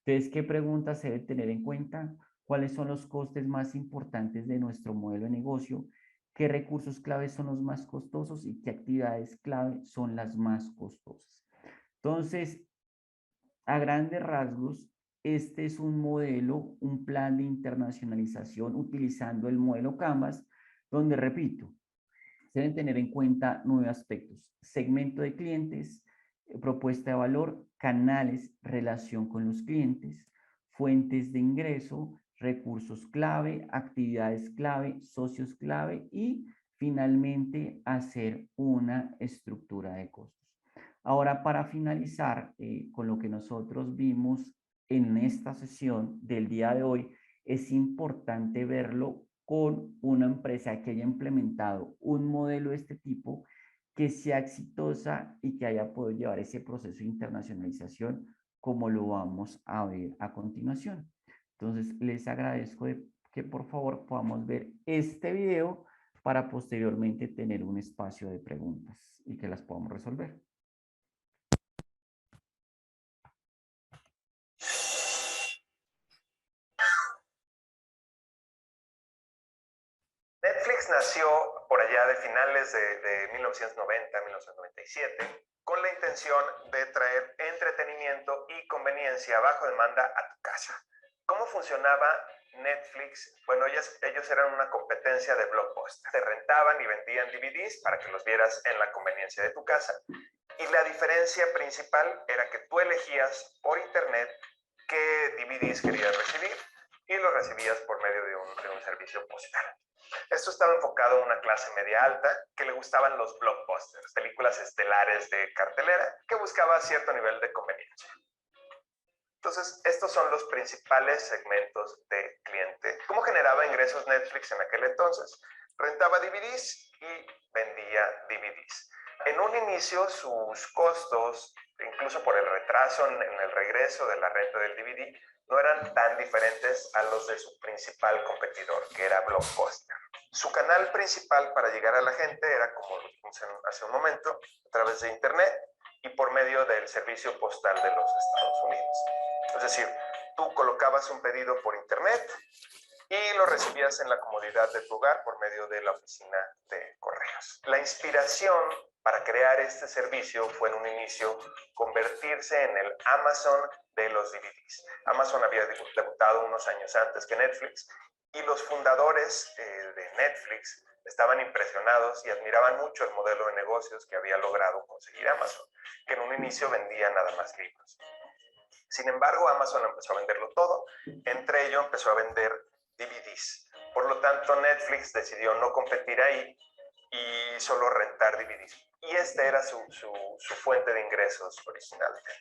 Entonces, ¿qué preguntas se debe tener en cuenta? ¿Cuáles son los costes más importantes de nuestro modelo de negocio? ¿Qué recursos claves son los más costosos y qué actividades clave son las más costosas? Entonces, a grandes rasgos, este es un modelo, un plan de internacionalización utilizando el modelo Canvas, donde, repito, se deben tener en cuenta 9 aspectos: segmento de clientes, propuesta de valor, canales, relación con los clientes, fuentes de ingreso, recursos clave, actividades clave, socios clave y finalmente hacer una estructura de costos. Ahora, para finalizar con lo que nosotros vimos en esta sesión del día de hoy, es importante verlo con una empresa que haya implementado un modelo de este tipo, que sea exitosa y que haya podido llevar ese proceso de internacionalización, como lo vamos a ver a continuación. Entonces, les agradezco que por favor podamos ver este video para posteriormente tener un espacio de preguntas y que las podamos resolver. Netflix nació por allá de finales de 1990, 1997, con la intención de traer entretenimiento y conveniencia bajo demanda a tu casa. ¿Cómo funcionaba Netflix? Bueno, ellos eran una competencia de Blockbuster. Te rentaban y vendían DVDs para que los vieras en la conveniencia de tu casa. Y la diferencia principal era que tú elegías por internet qué DVDs querías recibir y los recibías por medio de un servicio postal. Esto estaba enfocado a una clase media alta que le gustaban los blockbusters, películas estelares de cartelera que buscaba cierto nivel de conveniencia. Entonces, estos son los principales segmentos de cliente. ¿Cómo generaba ingresos Netflix en aquel entonces? Rentaba DVDs y vendía DVDs. En un inicio, sus costos, incluso por el retraso en el regreso de la renta del DVD, no eran tan diferentes a los de su principal competidor, que era Blockbuster. Su canal principal para llegar a la gente era, como lo vimos hace un momento, a través de Internet y por medio del servicio postal de los Estados Unidos. Es decir, tú colocabas un pedido por Internet y lo recibías en la comodidad de tu hogar por medio de la oficina de correos. La inspiración para crear este servicio fue en un inicio convertirse en el Amazon de los DVDs. Amazon había debutado unos años antes que Netflix y los fundadores de Netflix estaban impresionados y admiraban mucho el modelo de negocios que había logrado conseguir Amazon, que en un inicio vendía nada más libros. Sin embargo, Amazon empezó a venderlo todo, entre ello empezó a vender DVDs. Por lo tanto, Netflix decidió no competir ahí y solo rentar DVDs. Y esta era su fuente de ingresos originalmente.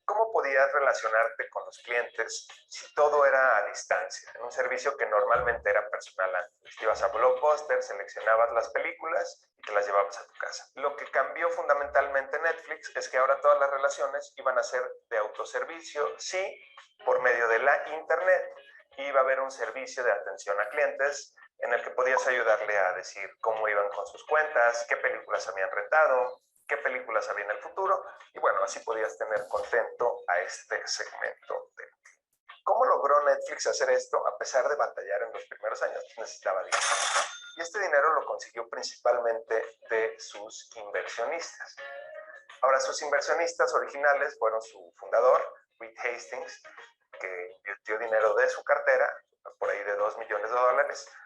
¿Cómo podías relacionarte con los clientes si todo era a distancia? En un servicio que normalmente era personal antes. Ibas a Blockbuster, seleccionabas las películas y te las llevabas a tu casa. Lo que cambió fundamentalmente Netflix es que ahora todas las relaciones iban a ser de autoservicio, sí, por medio de la internet. Y iba a haber un servicio de atención a clientes en el que podías ayudarle a decir cómo iban con sus cuentas, qué películas habían rentado, qué películas había en el futuro, y bueno, así podías tener contento a este segmento. ¿Cómo logró Netflix hacer esto? A pesar de batallar en los primeros años, necesitaba dinero. Y este dinero lo consiguió principalmente de sus inversionistas. Ahora, sus inversionistas originales fueron su fundador, Reed Hastings, que invirtió dinero de su cartera, por ahí de $2 millones.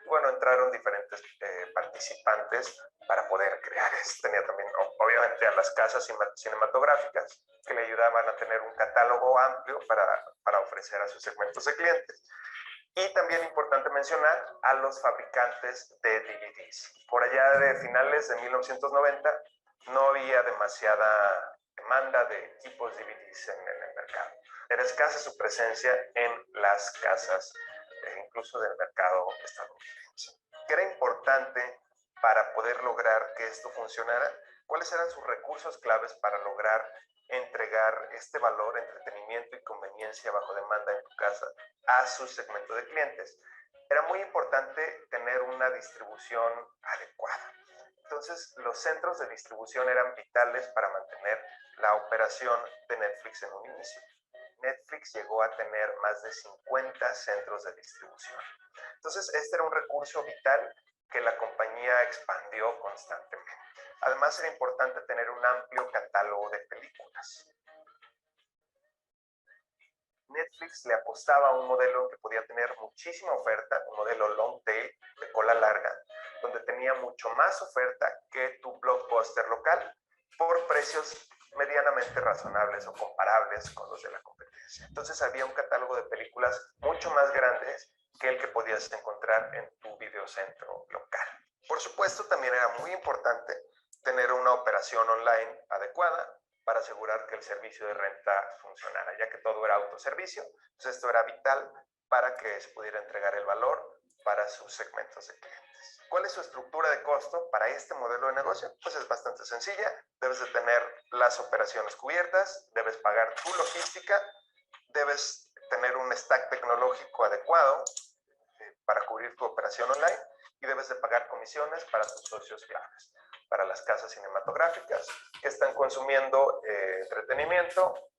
Bueno, entraron diferentes participantes para poder crear esto. Tenía también, obviamente, a las casas cinematográficas que le ayudaban a tener un catálogo amplio para ofrecer a sus segmentos de clientes. Y también importante mencionar a los fabricantes de DVDs. Por allá de finales de 1990 no había demasiada demanda de equipos DVDs en el mercado. Era escasa su presencia en las casas, incluso del mercado estadounidense. ¿Qué era importante para poder lograr que esto funcionara? ¿Cuáles eran sus recursos claves para lograr entregar este valor, entretenimiento y conveniencia bajo demanda en tu casa a su segmento de clientes? Era muy importante tener una distribución adecuada. Entonces, los centros de distribución eran vitales para mantener la operación de Netflix en un inicio. Netflix llegó a tener más de 50 centros de distribución. Entonces, este era un recurso vital que la compañía expandió constantemente. Además, era importante tener un amplio catálogo de películas. Netflix le apostaba a un modelo que podía tener muchísima oferta, un modelo long tail, de cola larga, donde tenía mucho más oferta que tu blockbuster local, por precios medianamente razonables o comparables con los de la competencia. Entonces había un catálogo de películas mucho más grandes que el que podías encontrar en tu videocentro local. Por supuesto, también era muy importante tener una operación online adecuada para asegurar que el servicio de renta funcionara, ya que todo era autoservicio. Pues esto era vital para que se pudiera entregar el valor para sus segmentos de clientes. ¿Cuál es su estructura de costo para este modelo de negocio? Pues es bastante sencilla. Debes de tener las operaciones cubiertas, debes pagar tu logística, debes tener un stack tecnológico adecuado para cubrir tu operación online y debes de pagar comisiones para tus socios claves, para las casas cinematográficas que están consumiendo entretenimiento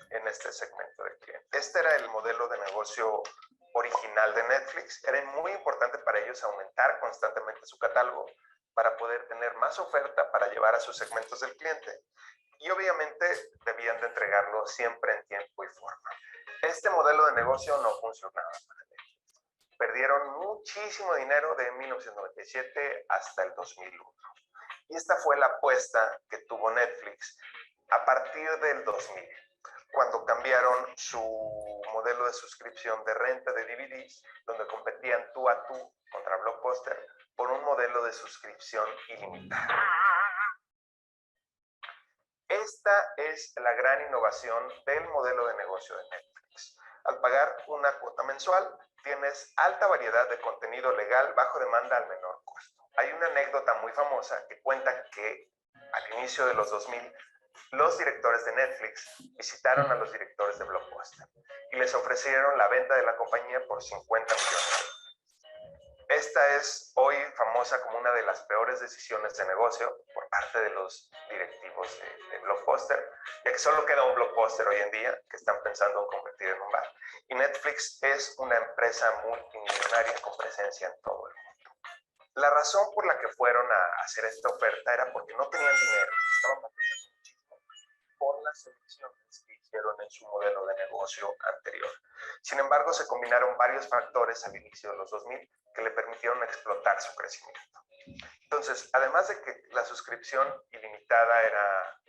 en este segmento de clientes. Este era el modelo de negocio original de Netflix. Era muy importante para ellos aumentar constantemente su catálogo para poder tener más oferta para llevar a sus segmentos del cliente. Y obviamente debían de entregarlo siempre en tiempo y forma. Este modelo de negocio no funcionaba para Netflix. Perdieron muchísimo dinero de 1997 hasta el 2001. Y esta fue la apuesta que tuvo Netflix a partir del 2000, cuando cambiaron su modelo de suscripción de renta de DVDs, donde competían tú a tú contra Blockbuster por un modelo de suscripción ilimitada. Esta es la gran innovación del modelo de negocio de Netflix. Al pagar una cuota mensual, tienes alta variedad de contenido legal bajo demanda al menor costo. Hay una anécdota muy famosa que cuenta que al inicio de los 2000, los directores de Netflix visitaron a los directores de Blockbuster y les ofrecieron la venta de la compañía por 50 millones. Esta es hoy famosa como una de las peores decisiones de negocio por parte de los directivos de Blockbuster, ya que solo queda un Blockbuster hoy en día que están pensando en convertir en un bar. Y Netflix es una empresa multimillonaria con presencia en todo el mundo. La razón por la que fueron a hacer esta oferta era porque no tenían dinero, estaban batallando muchísimo por las elecciones que hicieron en su modelo de negocio anterior. Sin embargo, se combinaron varios factores al inicio de los 2000 que le permitieron explotar su crecimiento. Entonces, además de que la suscripción ilimitada era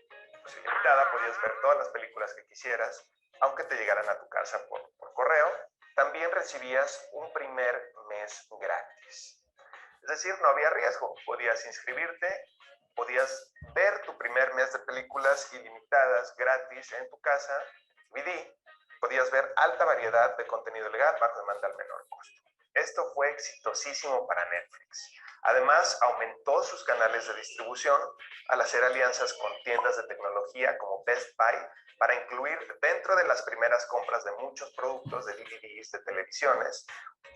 ilimitada, podías ver todas las películas que quisieras, aunque te llegaran a tu casa por correo, también recibías un primer mes gratis. Es decir, no había riesgo, podías inscribirte, podías ver tu primer mes de películas ilimitadas gratis en tu casa, DVD, podías ver alta variedad de contenido legal bajo demanda al menor costo. Esto fue exitosísimo para Netflix. Además, aumentó sus canales de distribución al hacer alianzas con tiendas de tecnología como Best Buy para incluir dentro de las primeras compras de muchos productos de DVDs, de televisiones,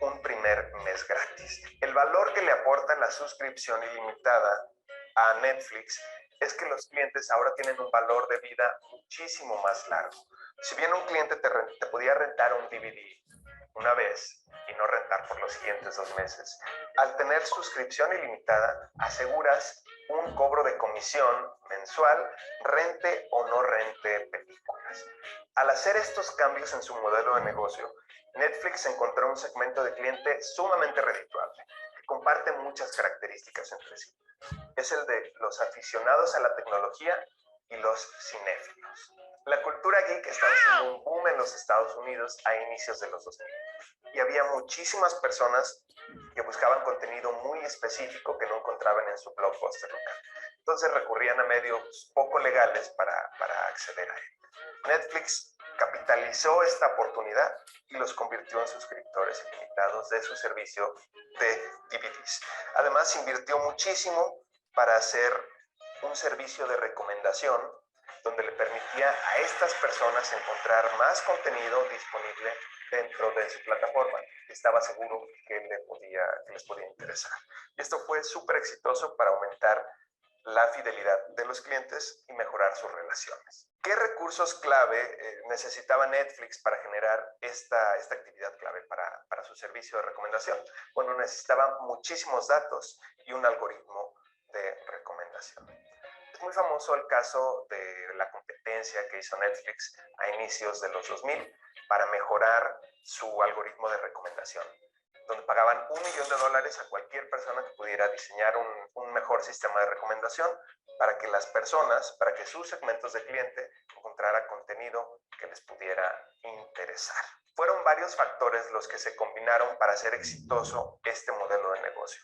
un primer mes gratis. El valor que le aporta la suscripción ilimitada a Netflix es que los clientes ahora tienen un valor de vida muchísimo más largo. Si bien un cliente te podía rentar un DVD una vez y no rentar por los siguientes 2 meses, al tener suscripción ilimitada aseguras un cobro de comisión mensual, rente o no rente películas. Al hacer estos cambios en su modelo de negocio, Netflix encontró un segmento de cliente sumamente redituable, que comparte muchas características entre sí. Es el de los aficionados a la tecnología y los cinéfilos. La cultura geek estaba haciendo un boom en los Estados Unidos a inicios de los 2000 y había muchísimas personas que buscaban contenido muy específico que no encontraban en su Blockbuster local. Entonces recurrían a medios poco legales para acceder a él. Netflix capitalizó esta oportunidad y los convirtió en suscriptores ilimitados de su servicio de DVDs. Además, invirtió muchísimo para hacer un servicio de recomendación donde le permitía a estas personas encontrar más contenido disponible dentro de su plataforma. Estaba seguro que les podía interesar. Y esto fue súper exitoso para aumentar la fidelidad de los clientes y mejorar sus relaciones. ¿Qué recursos clave necesitaba Netflix para generar esta actividad clave para su servicio de recomendación? Bueno, necesitaba muchísimos datos y un algoritmo de recomendación. Es muy famoso el caso de la competencia que hizo Netflix a inicios de los 2000 para mejorar su algoritmo de recomendación, donde pagaban $1 millón a cualquier persona que pudiera diseñar un mejor sistema de recomendación para que las personas, para que sus segmentos de cliente encontraran contenido que les pudiera interesar. Fueron varios factores los que se combinaron para hacer exitoso este modelo de negocio.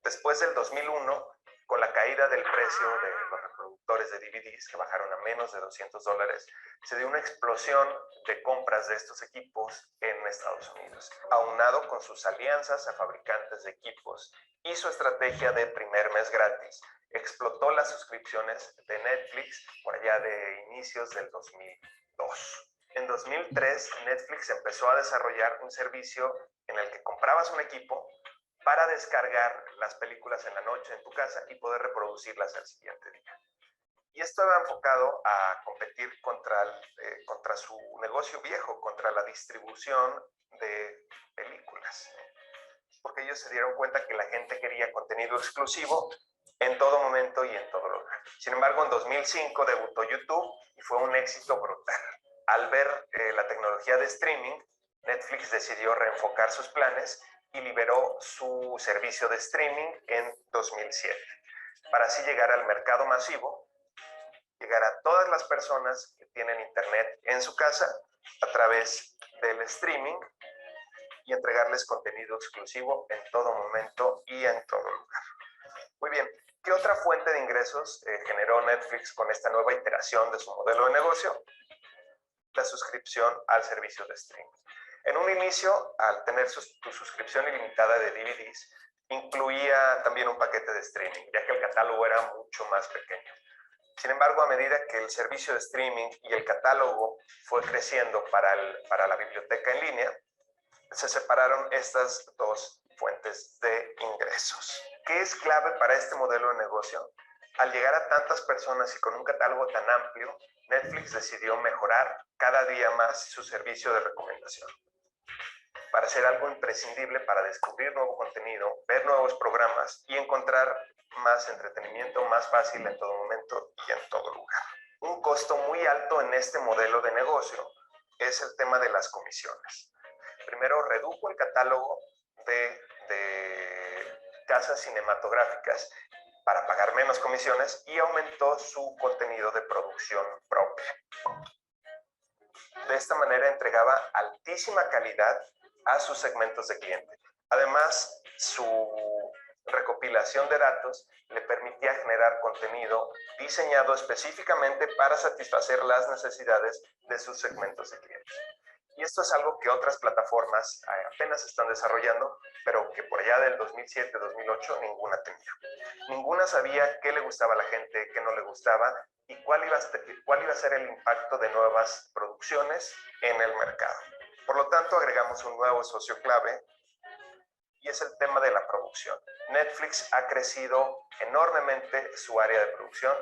Después del 2001, con la caída del precio de los reproductores de DVDs, que bajaron a menos de $200, se dio una explosión de compras de estos equipos en Estados Unidos. Aunado con sus alianzas a fabricantes de equipos y su estrategia de primer mes gratis, explotó las suscripciones de Netflix por allá de inicios del 2002. En 2003, Netflix empezó a desarrollar un servicio en el que comprabas un equipo para descargar las películas en la noche en tu casa y poder reproducirlas al siguiente día. Y esto va enfocado a competir contra su negocio viejo, contra la distribución de películas. Porque ellos se dieron cuenta que la gente quería contenido exclusivo en todo momento y en todo lugar. Sin embargo, en 2005 debutó YouTube y fue un éxito brutal. Al ver la tecnología de streaming, Netflix decidió reenfocar sus planes y liberó su servicio de streaming en 2007, para así llegar al mercado masivo, llegar a todas las personas que tienen internet en su casa a través del streaming y entregarles contenido exclusivo en todo momento y en todo lugar. Muy bien, ¿qué otra fuente de ingresos generó Netflix con esta nueva iteración de su modelo de negocio? La suscripción al servicio de streaming. En un inicio, al tener tu suscripción ilimitada de DVDs, incluía también un paquete de streaming, ya que el catálogo era mucho más pequeño. Sin embargo, a medida que el servicio de streaming y el catálogo fue creciendo para la biblioteca en línea, se separaron estas dos fuentes de ingresos. ¿Qué es clave para este modelo de negocio? Al llegar a tantas personas y con un catálogo tan amplio, Netflix decidió mejorar cada día más su servicio de recomendación para ser algo imprescindible para descubrir nuevo contenido, ver nuevos programas y encontrar más entretenimiento más fácil en todo momento y en todo lugar. Un costo muy alto en este modelo de negocio es el tema de las comisiones. Primero, redujo el catálogo de casas cinematográficas para pagar menos comisiones y aumentó su contenido de producción propia. De esta manera entregaba altísima calidad a sus segmentos de cliente. Además, su recopilación de datos le permitía generar contenido diseñado específicamente para satisfacer las necesidades de sus segmentos de clientes. Y esto es algo que otras plataformas apenas están desarrollando, pero que por allá del 2007-2008 ninguna tenía. Ninguna sabía qué le gustaba a la gente, qué no le gustaba y cuál iba a ser el impacto de nuevas producciones en el mercado. Por lo tanto, agregamos un nuevo socio clave y es el tema de la producción. Netflix ha crecido enormemente su área de producción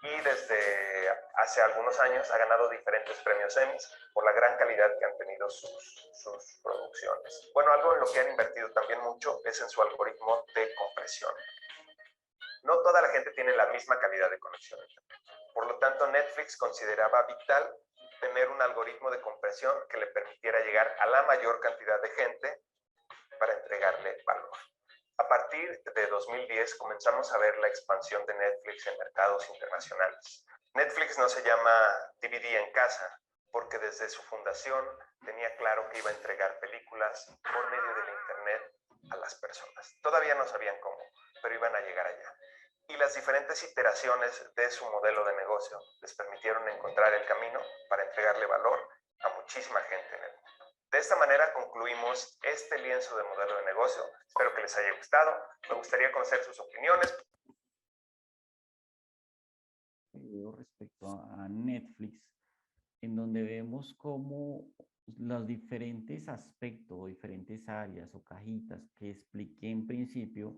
y desde hace algunos años ha ganado diferentes premios Emmys por la gran calidad que han tenido sus producciones. Bueno, algo en lo que han invertido también mucho es en su algoritmo de compresión. No toda la gente tiene la misma calidad de conexión. Por lo tanto, Netflix consideraba vital tener un algoritmo de compresión que le permitiera llegar a la mayor cantidad de gente para entregarle valor. A partir de 2010 comenzamos a ver la expansión de Netflix en mercados internacionales. Netflix no se llama DVD en casa porque desde su fundación tenía claro que iba a entregar películas por medio del internet a las personas. Todavía no sabían cómo, pero iban a llegar allá. Y las diferentes iteraciones de su modelo de negocio les permitieron encontrar el camino para entregarle valor a muchísima gente en el mundo. De esta manera concluimos este lienzo de modelo de negocio. Espero que les haya gustado. Me gustaría conocer sus opiniones. Respecto a Netflix, en donde vemos cómo los diferentes aspectos o diferentes áreas o cajitas que expliqué en principio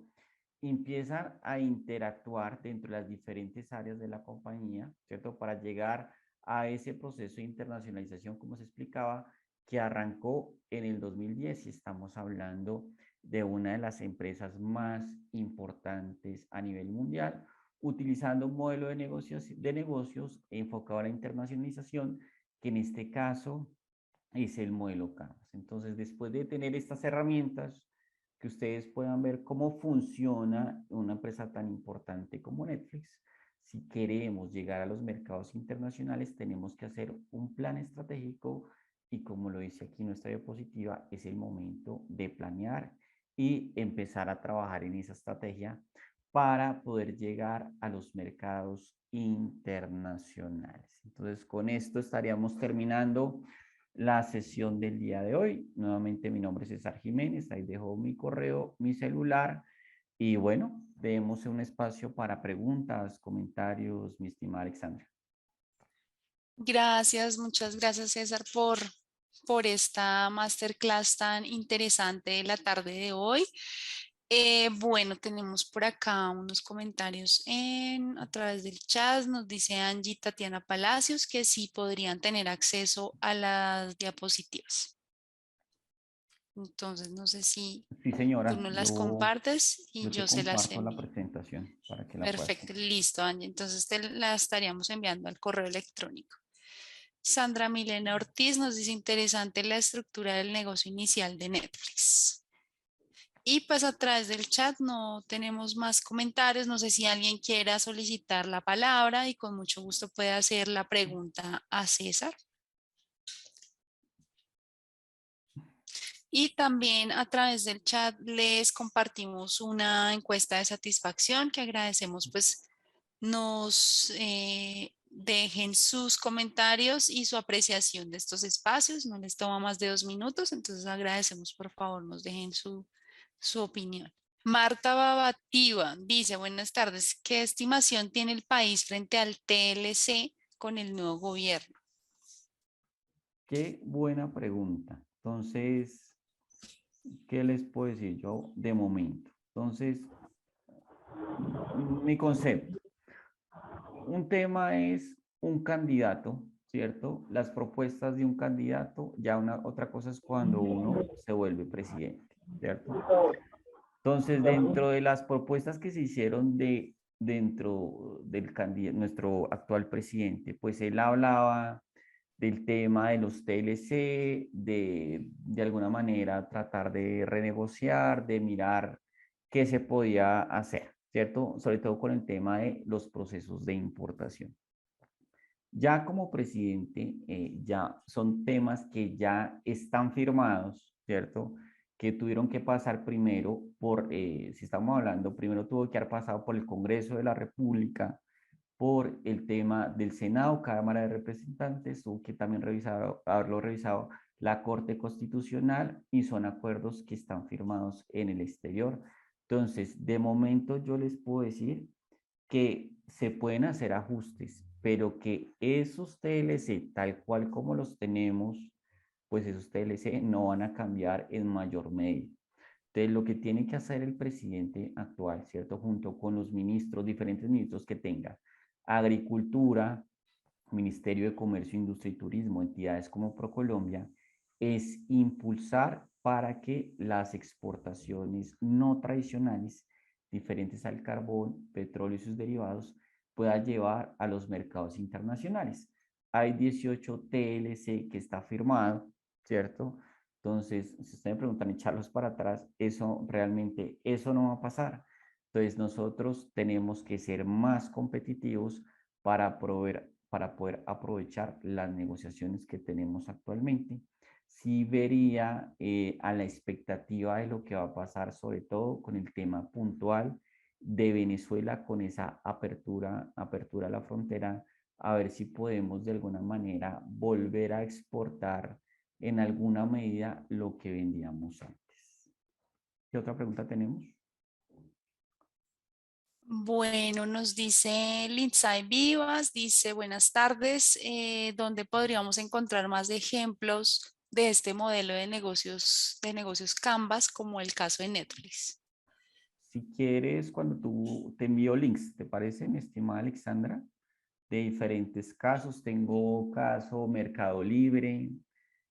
empiezan a interactuar dentro de las diferentes áreas de la compañía, ¿cierto? Para llegar a ese proceso de internacionalización, como se explicaba, que arrancó en el 2010 y estamos hablando de una de las empresas más importantes a nivel mundial, utilizando un modelo de negocios enfocado a la internacionalización, que en este caso es el modelo Canvas. Entonces, después de tener estas herramientas, que ustedes puedan ver cómo funciona una empresa tan importante como Netflix, si queremos llegar a los mercados internacionales, tenemos que hacer un plan estratégico y como lo dice aquí nuestra diapositiva, es el momento de planear y empezar a trabajar en esa estrategia para poder llegar a los mercados internacionales. Entonces, con esto estaríamos terminando la sesión del día de hoy. Nuevamente, mi nombre es César Jiménez, ahí dejo mi correo, mi celular y bueno, demos un espacio para preguntas, comentarios, mi estimada Alexandra. Gracias, muchas gracias César por esta masterclass tan interesante de la tarde de hoy. Bueno, tenemos por acá unos comentarios a través del chat. Nos dice Angie Tatiana Palacios que sí podrían tener acceso a las diapositivas. Entonces, no sé si Sí, tú señora, nos las compartes y yo te yo se las comparto la envío. presentación para que la puedas Perfecto, compartir. listo, Angie. Entonces te la estaríamos enviando al correo electrónico. Sandra Milena Ortiz nos dice interesante la estructura del negocio inicial de Netflix. Y pues a través del chat no tenemos más comentarios. No sé si alguien quiera solicitar la palabra y con mucho gusto puede hacer la pregunta a César. Y también a través del chat les compartimos una encuesta de satisfacción que agradecemos pues nos dejen sus comentarios y su apreciación de estos espacios. No les toma más de 2 minutos, entonces agradecemos por favor nos dejen su opinión. Marta Babativa dice, buenas tardes, ¿qué estimación tiene el país frente al TLC con el nuevo gobierno? Qué buena pregunta. Entonces, ¿qué les puedo decir yo de momento? Entonces, mi concepto. Un tema es un candidato, ¿cierto? Las propuestas de un candidato, ya otra cosa es cuando uno se vuelve presidente, ¿cierto? Entonces, dentro de las propuestas que se hicieron dentro del candidato, nuestro actual presidente, pues él hablaba del tema de los TLC, de alguna manera tratar de renegociar, de mirar qué se podía hacer, ¿cierto? Sobre todo con el tema de los procesos de importación. Ya como presidente, ya son temas que ya están firmados, ¿cierto? Que tuvieron que pasar primero si estamos hablando, primero tuvo que haber pasado por el Congreso de la República, por el tema del Senado, Cámara de Representantes, tuvo que también haberlo revisado la Corte Constitucional y son acuerdos que están firmados en el exterior. Entonces, de momento yo les puedo decir que se pueden hacer ajustes, pero que esos TLC, tal cual como los tenemos, pues esos TLC no van a cambiar en mayor medida. Entonces, lo que tiene que hacer el presidente actual, ¿cierto? Junto con los ministros, diferentes ministros que tenga, Agricultura, Ministerio de Comercio, Industria y Turismo, entidades como ProColombia, es impulsar para que las exportaciones no tradicionales, diferentes al carbón, petróleo y sus derivados, puedan llevar a los mercados internacionales. Hay 18 TLC que está firmado, ¿cierto? Entonces, si ustedes me preguntan echarlos para atrás, eso realmente, eso no va a pasar. Entonces, nosotros tenemos que ser más competitivos para poder aprovechar las negociaciones que tenemos actualmente. Sí vería a la expectativa de lo que va a pasar, sobre todo con el tema puntual de Venezuela, con esa apertura a la frontera, a ver si podemos de alguna manera volver a exportar en alguna medida lo que vendíamos antes. ¿Qué otra pregunta tenemos? Bueno, nos dice Lindsay Vivas, dice buenas tardes, ¿dónde podríamos encontrar más ejemplos de este modelo de negocios Canvas, como el caso de Netflix? Si quieres, cuando tú te envío links, ¿te parece, mi estimada Alexandra? De diferentes casos. Tengo caso Mercado Libre,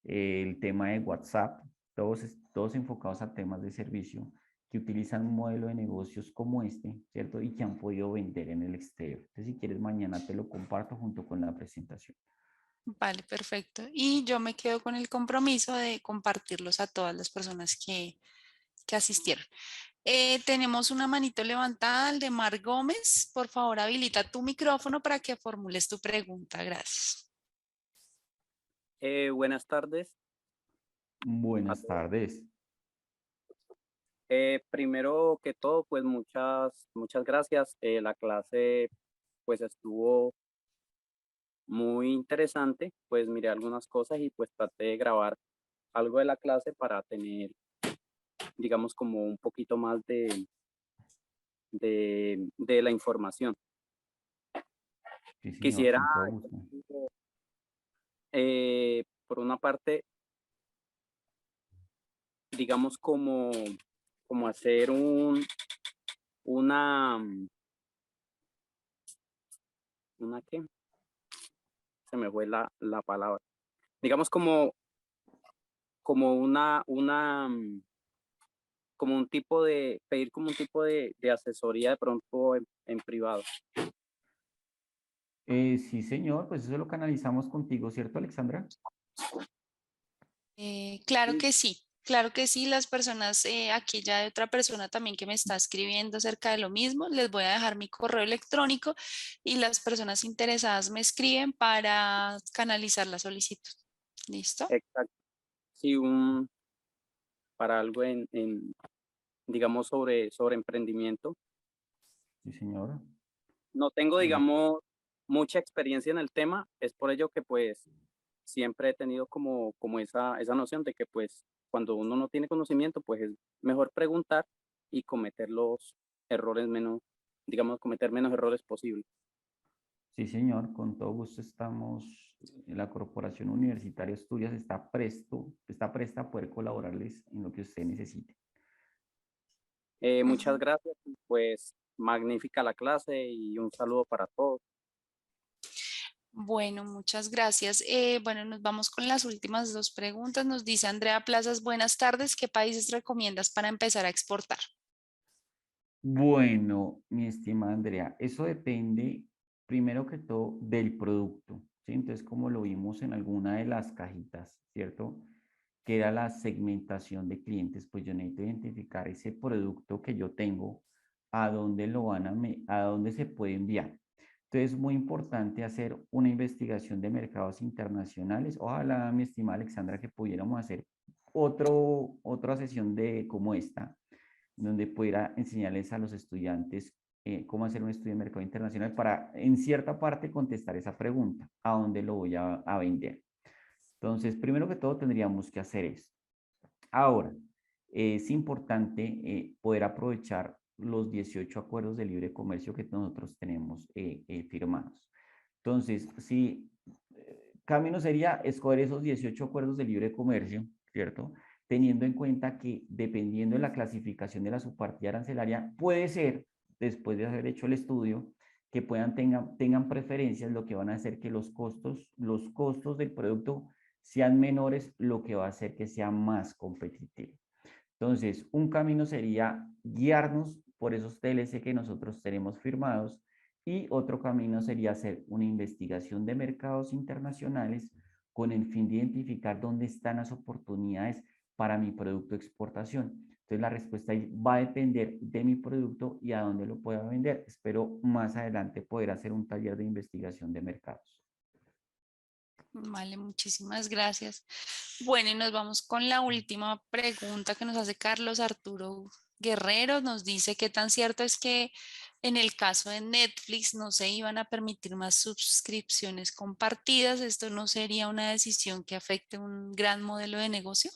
el tema de WhatsApp, todos enfocados a temas de servicio que utilizan un modelo de negocios como este, ¿cierto? Y que han podido vender en el exterior. Entonces, si quieres, mañana te lo comparto junto con la presentación. Vale, perfecto. Y yo me quedo con el compromiso de compartirlos a todas las personas que asistieron. Tenemos una manito levantada, el de Mar Gómez. Por favor, habilita tu micrófono para que formules tu pregunta. Gracias. Buenas tardes a Buenas todos. tardes. Primero que todo, pues muchas gracias. La clase pues estuvo muy interesante. Pues miré algunas cosas y pues traté de grabar algo de la clase para tener, digamos, como un poquito más de la información. Sí, señor, Quisiera, con todo gusto. por una parte, digamos, como hacer una, ¿una qué? Se me fue la palabra. Digamos como como un tipo pedir como un tipo de asesoría de pronto en privado. Sí, señor, pues eso lo canalizamos contigo, ¿cierto, Alexandra? Claro Sí, que sí. Claro que sí, las personas, aquí ya hay otra persona también que me está escribiendo acerca de lo mismo. Les voy a dejar mi correo electrónico y las personas interesadas me escriben para canalizar la solicitud. ¿Listo? exacto. Sí, para algo digamos, sobre emprendimiento. Sí, señor. No tengo, Sí. digamos, mucha experiencia en el tema, es por ello que pues siempre he tenido como esa noción de que pues cuando uno no tiene conocimiento, pues es mejor preguntar y cometer los errores menos, digamos, cometer menos errores posibles. Sí, señor, con todo gusto estamos, la Corporación Universitaria Asturias está presta a poder colaborarles en lo que usted necesite. Muchas Ujú. gracias, y, pues magnífica la clase y un saludo para todos. Bueno, muchas gracias. Bueno, nos vamos con las últimas dos preguntas. Nos dice Andrea Plazas, buenas tardes. ¿Qué países recomiendas para empezar a exportar? Bueno, mi estimada Andrea, eso depende primero que todo del producto, ¿sí? Entonces, como lo vimos en alguna de las cajitas, ¿cierto? Que era la segmentación de clientes, pues yo necesito identificar ese producto que yo tengo, a dónde a dónde se puede enviar. Entonces, es muy importante hacer una investigación de mercados internacionales. Ojalá, mi estimada Alexandra, que pudiéramos hacer otra sesión de como esta donde pudiera enseñarles a los estudiantes cómo hacer un estudio de mercado internacional para, en cierta parte, contestar esa pregunta, ¿a dónde lo voy a vender? Entonces, primero que todo, tendríamos que hacer eso. Ahora, es importante poder aprovechar los 18 acuerdos de libre comercio que nosotros tenemos firmados. Entonces, si camino sería escoger esos 18 acuerdos de libre comercio, ¿cierto? Teniendo en cuenta que dependiendo de la clasificación de la subpartida arancelaria, puede ser, después de haber hecho el estudio, que tengan preferencias, lo que van a hacer que los costos del producto sean menores, lo que va a hacer que sea más competitivo. Entonces, un camino sería guiarnos por esos TLC que nosotros tenemos firmados y otro camino sería hacer una investigación de mercados internacionales con el fin de identificar dónde están las oportunidades para mi producto de exportación. Entonces, la respuesta va a depender de mi producto y a dónde lo pueda vender. Espero más adelante poder hacer un taller de investigación de mercados. Vale, muchísimas gracias. Bueno, y nos vamos con la última pregunta que nos hace Carlos Arturo Guerrero. Nos dice qué tan cierto es que en el caso de Netflix no se iban a permitir más suscripciones compartidas. ¿Esto no sería una decisión que afecte un gran modelo de negocio?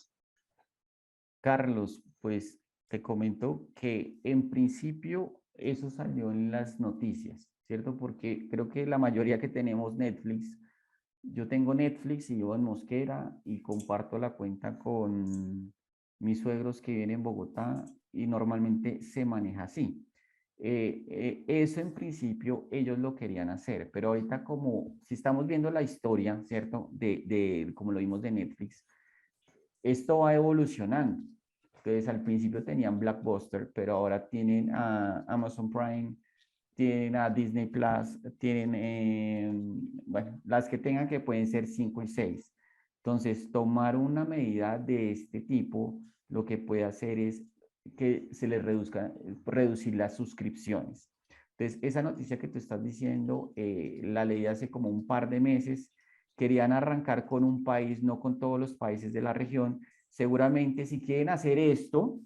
Carlos, pues te comento que en principio eso salió en las noticias, ¿cierto? Porque creo que la mayoría que tenemos Netflix, yo tengo Netflix y vivo en Mosquera y comparto la cuenta con mis suegros que viven en Bogotá y normalmente se maneja así. Eso en principio ellos lo querían hacer, pero ahorita como si estamos viendo la historia, ¿cierto? Como lo vimos de Netflix, esto va evolucionando. Entonces, al principio tenían Blockbuster, pero ahora tienen a Amazon Prime, tienen a Disney Plus, tienen, bueno, las que tengan que pueden ser 5 y 6. Entonces, tomar una medida de este tipo, lo que puede hacer es que se les reducir las suscripciones. Entonces, esa noticia que tú estás diciendo, la leí hace como un par de meses, querían arrancar con un país, no con todos los países de la región. Seguramente si quieren hacer esto,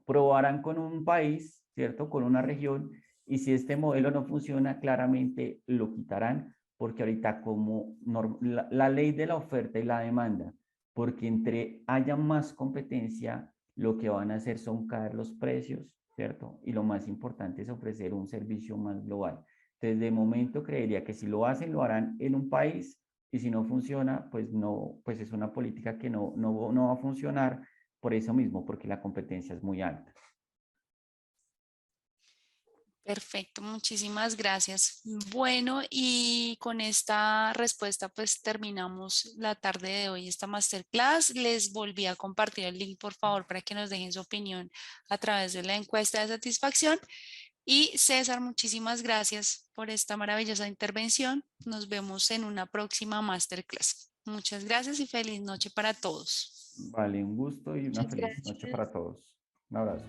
probarán con un país, ¿cierto? Con una región, y si este modelo no funciona, claramente lo quitarán, porque ahorita como la ley de la oferta y la demanda, porque entre haya más competencia, lo que van a hacer son caer los precios, ¿cierto? Y lo más importante es ofrecer un servicio más global. Entonces, de momento creería que si lo hacen, lo harán en un país y si no funciona, pues no, pues es una política que no va a funcionar por eso mismo, porque la competencia es muy alta. Perfecto, muchísimas gracias. Bueno, y con esta respuesta pues terminamos la tarde de hoy esta masterclass. Les volví a compartir el link, por favor, para que nos dejen su opinión a través de la encuesta de satisfacción. Y César, muchísimas gracias por esta maravillosa intervención. Nos vemos en una próxima masterclass. Muchas gracias y feliz noche para todos. Vale, un gusto y una Muchas feliz noche para gracias. todos. Un abrazo.